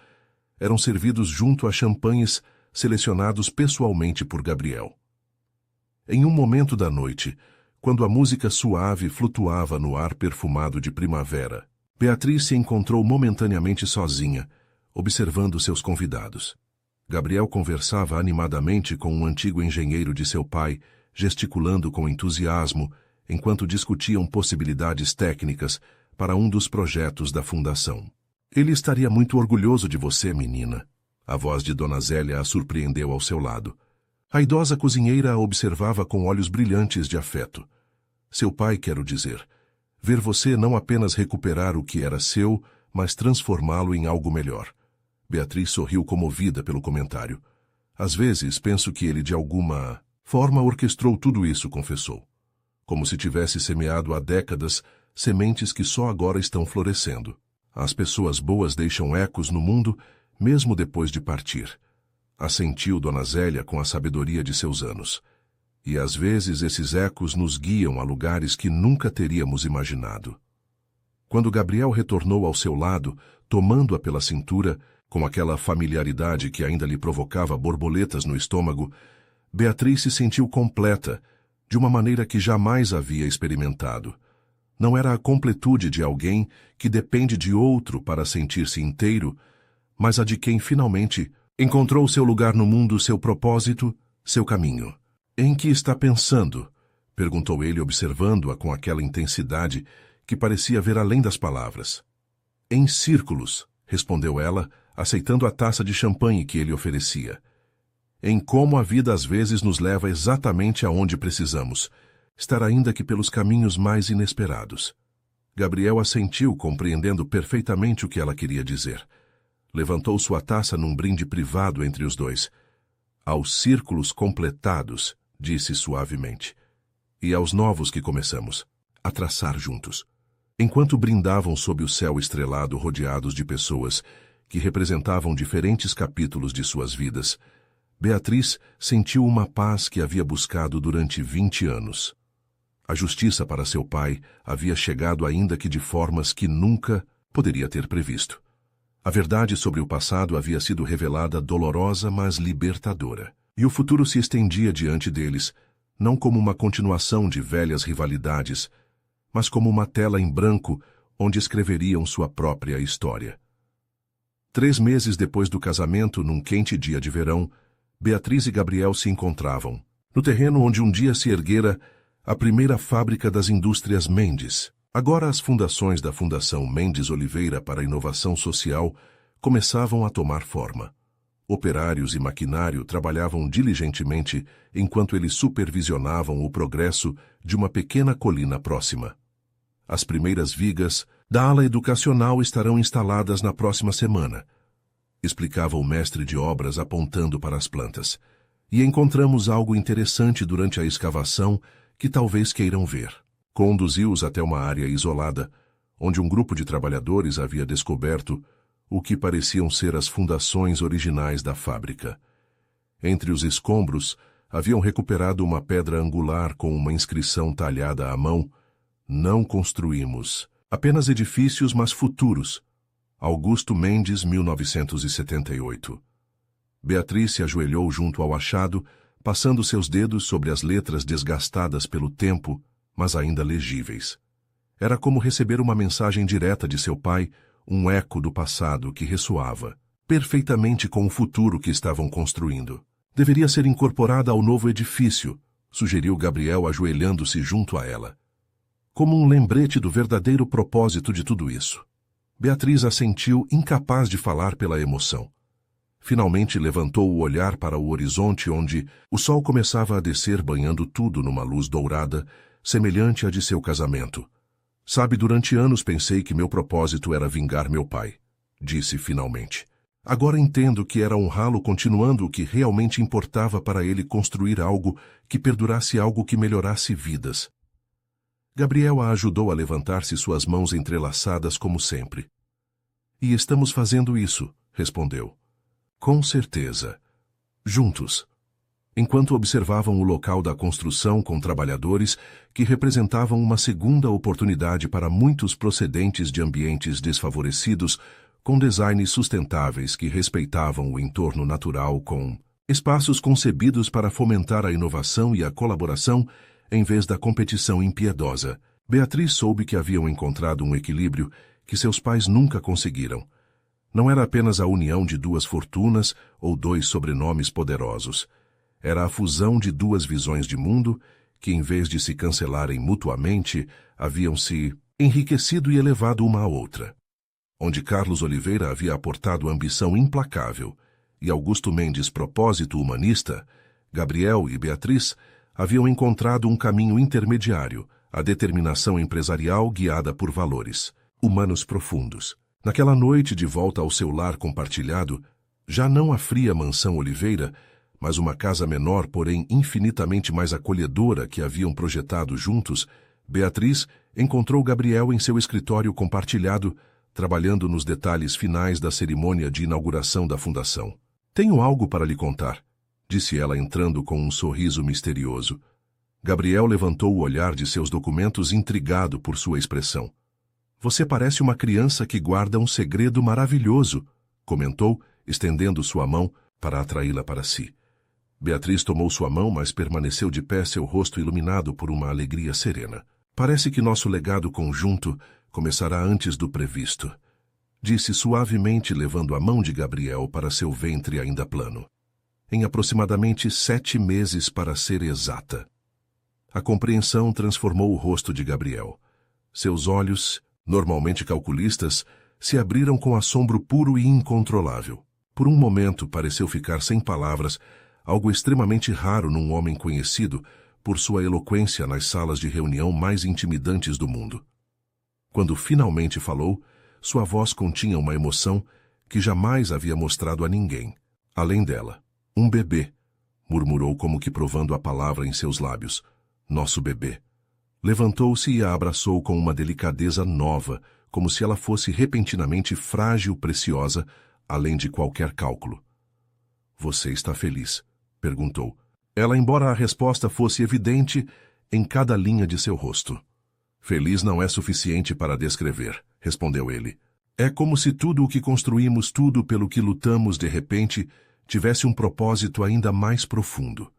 A: eram servidos junto a champanhes selecionados pessoalmente por Gabriel. Em um momento da noite, quando a música suave flutuava no ar perfumado de primavera, Beatriz se encontrou momentaneamente sozinha, observando seus convidados. Gabriel conversava animadamente com um antigo engenheiro de seu pai, gesticulando com entusiasmo, enquanto discutiam possibilidades técnicas para um dos projetos da fundação. Ele estaria muito orgulhoso de você, menina. A voz de Dona Zélia a surpreendeu ao seu lado. A idosa cozinheira a observava com olhos brilhantes de afeto. Seu pai, quero dizer, ver você não apenas recuperar o que era seu, mas transformá-lo em algo melhor. Beatriz sorriu comovida pelo comentário. Às vezes penso que ele de alguma forma orquestrou tudo isso, confessou. Como se tivesse semeado há décadas sementes que só agora estão florescendo. As pessoas boas deixam ecos no mundo, mesmo depois de partir. Assentiu Dona Zélia com a sabedoria de seus anos. E às vezes esses ecos nos guiam a lugares que nunca teríamos imaginado. Quando Gabriel retornou ao seu lado, tomando-a pela cintura, com aquela familiaridade que ainda lhe provocava borboletas no estômago, Beatriz se sentiu completa, de uma maneira que jamais havia experimentado. Não era a completude de alguém que depende de outro para sentir-se inteiro, mas a de quem finalmente encontrou seu lugar no mundo, seu propósito, seu caminho. "Em que está pensando?" perguntou ele, observando-a com aquela intensidade que parecia ver além das palavras. "Em círculos", respondeu ela, aceitando a taça de champanhe que ele oferecia. "Em como a vida às vezes nos leva exatamente aonde precisamos, estar ainda que pelos caminhos mais inesperados." Gabriel assentiu, compreendendo perfeitamente o que ela queria dizer. Levantou sua taça num brinde privado entre os dois. "Aos círculos completados", disse suavemente, "e aos novos que começamos a traçar juntos." Enquanto brindavam sob o céu estrelado rodeados de pessoas que representavam diferentes capítulos de suas vidas, Beatriz sentiu uma paz que havia buscado durante 20 anos. A justiça para seu pai havia chegado ainda que de formas que nunca poderia ter previsto. A verdade sobre o passado havia sido revelada dolorosa, mas libertadora. E o futuro se estendia diante deles, não como uma continuação de velhas rivalidades, mas como uma tela em branco onde escreveriam sua própria história. 3 meses depois do casamento, num quente dia de verão, Beatriz e Gabriel se encontravam, no terreno onde um dia se erguera a primeira fábrica das indústrias Mendes. Agora as fundações da Fundação Mendes Oliveira para a Inovação Social começavam a tomar forma. Operários e maquinário trabalhavam diligentemente enquanto eles supervisionavam o progresso de uma pequena colina próxima. As primeiras vigas da ala educacional estarão instaladas na próxima semana, explicava o mestre de obras apontando para as plantas. E encontramos algo interessante durante a escavação que talvez queiram ver. Conduziu-os até uma área isolada, onde um grupo de trabalhadores havia descoberto o que pareciam ser as fundações originais da fábrica. Entre os escombros, haviam recuperado uma pedra angular com uma inscrição talhada à mão: "Não construímos apenas edifícios, mas futuros. Augusto Mendes, 1978. Beatriz se ajoelhou junto ao achado, passando seus dedos sobre as letras desgastadas pelo tempo, mas ainda legíveis. Era como receber uma mensagem direta de seu pai, um eco do passado que ressoava perfeitamente com o futuro que estavam construindo. "Deveria ser incorporada ao novo edifício", sugeriu Gabriel, ajoelhando-se junto a ela. "Como um lembrete do verdadeiro propósito de tudo isso." Beatriz assentiu, incapaz de falar pela emoção. Finalmente levantou o olhar para o horizonte onde o sol começava a descer, banhando tudo numa luz dourada, semelhante à de seu casamento. "Sabe, durante anos pensei que meu propósito era vingar meu pai", disse finalmente. "Agora entendo que era honrá-lo, continuando o que realmente importava para ele, construir algo que perdurasse, algo que melhorasse vidas." Gabriel a ajudou a levantar-se, suas mãos entrelaçadas como sempre. "E estamos fazendo isso", respondeu. "Com certeza. Juntos." Enquanto observavam o local da construção com trabalhadores que representavam uma segunda oportunidade para muitos procedentes de ambientes desfavorecidos, com designs sustentáveis que respeitavam o entorno natural, com espaços concebidos para fomentar a inovação e a colaboração, em vez da competição impiedosa, Beatriz soube que haviam encontrado um equilíbrio que seus pais nunca conseguiram. Não era apenas a união de 2 fortunas ou 2 sobrenomes poderosos. Era a fusão de 2 visões de mundo que, em vez de se cancelarem mutuamente, haviam se enriquecido e elevado uma à outra. Onde Carlos Oliveira havia aportado ambição implacável e Augusto Mendes propósito humanista, Gabriel e Beatriz haviam encontrado um caminho intermediário, a determinação empresarial guiada por valores humanos profundos. Naquela noite, de volta ao seu lar compartilhado, já não a fria mansão Oliveira, mas uma casa menor, porém infinitamente mais acolhedora, que haviam projetado juntos, Beatriz encontrou Gabriel em seu escritório compartilhado, trabalhando nos detalhes finais da cerimônia de inauguração da fundação. Tenho algo para lhe contar, disse ela entrando com um sorriso misterioso. Gabriel levantou o olhar de seus documentos intrigado por sua expressão. Você parece uma criança que guarda um segredo maravilhoso, comentou, estendendo sua mão para atraí-la para si. Beatriz tomou sua mão, mas permaneceu de pé, seu rosto iluminado por uma alegria serena. Parece que nosso legado conjunto começará antes do previsto, disse suavemente, levando a mão de Gabriel para seu ventre ainda plano. Em aproximadamente 7 meses, para ser exata. A compreensão transformou o rosto de Gabriel. Seus olhos, normalmente calculistas, se abriram com assombro puro e incontrolável. Por um momento pareceu ficar sem palavras, algo extremamente raro num homem conhecido por sua eloquência nas salas de reunião mais intimidantes do mundo. Quando finalmente falou, sua voz continha uma emoção que jamais havia mostrado a ninguém, além dela. Um bebê, murmurou como que provando a palavra em seus lábios. Nosso bebê. Levantou-se e a abraçou com uma delicadeza nova, como se ela fosse repentinamente frágil, preciosa, além de qualquer cálculo. Você está feliz? Perguntou. Ela, embora a resposta fosse evidente em cada linha de seu rosto. Feliz não é suficiente para descrever, respondeu ele. É como se tudo o que construímos, tudo pelo que lutamos de repente, tivesse um propósito ainda mais profundo.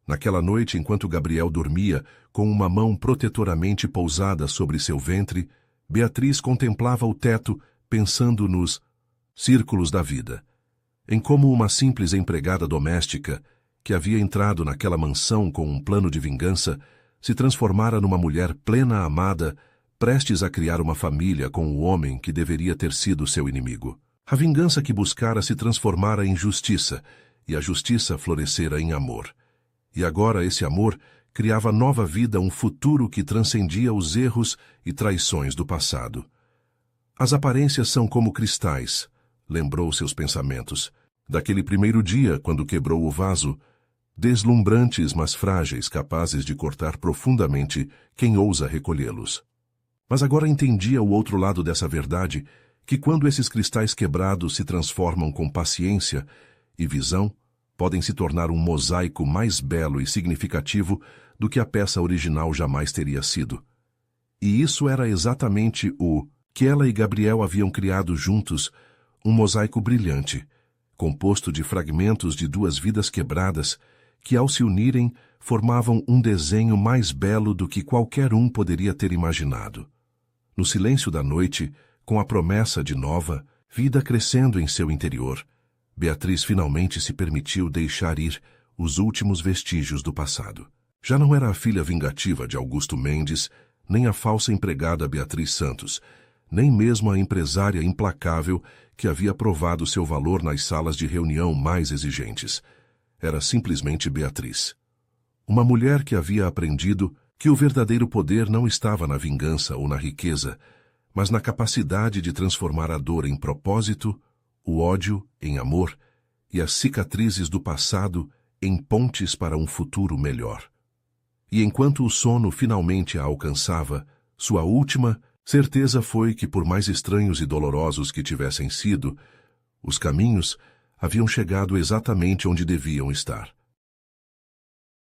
A: Naquela noite, enquanto Gabriel dormia, com uma mão protetoramente pousada sobre seu ventre, Beatriz contemplava o teto, pensando nos círculos da vida, em como uma simples empregada doméstica, que havia entrado naquela mansão com um plano de vingança, se transformara numa mulher plena, amada, prestes a criar uma família com o homem que deveria ter sido seu inimigo. A vingança que buscara se transformara em justiça, e a justiça florescera em amor. E agora esse amor criava nova vida, um futuro que transcendia os erros e traições do passado. As aparências são como cristais, lembrou seus pensamentos, daquele primeiro dia quando quebrou o vaso, deslumbrantes mas frágeis, capazes de cortar profundamente quem ousa recolhê-los. Mas agora entendia o outro lado dessa verdade, que quando esses cristais quebrados se transformam com paciência e visão, podem se tornar um mosaico mais belo e significativo do que a peça original jamais teria sido. E isso era exatamente o que ela e Gabriel haviam criado juntos, um mosaico brilhante, composto de fragmentos de 2 vidas quebradas, que ao se unirem formavam um desenho mais belo do que qualquer um poderia ter imaginado. No silêncio da noite, com a promessa de nova vida crescendo em seu interior, Beatriz finalmente se permitiu deixar ir os últimos vestígios do passado. Já não era a filha vingativa de Augusto Mendes, nem a falsa empregada Beatriz Santos, nem mesmo a empresária implacável que havia provado seu valor nas salas de reunião mais exigentes. Era simplesmente Beatriz. Uma mulher que havia aprendido que o verdadeiro poder não estava na vingança ou na riqueza, mas na capacidade de transformar a dor em propósito, o ódio em amor e as cicatrizes do passado em pontes para um futuro melhor. E enquanto o sono finalmente a alcançava, sua última certeza foi que, por mais estranhos e dolorosos que tivessem sido, os caminhos haviam chegado exatamente onde deviam estar.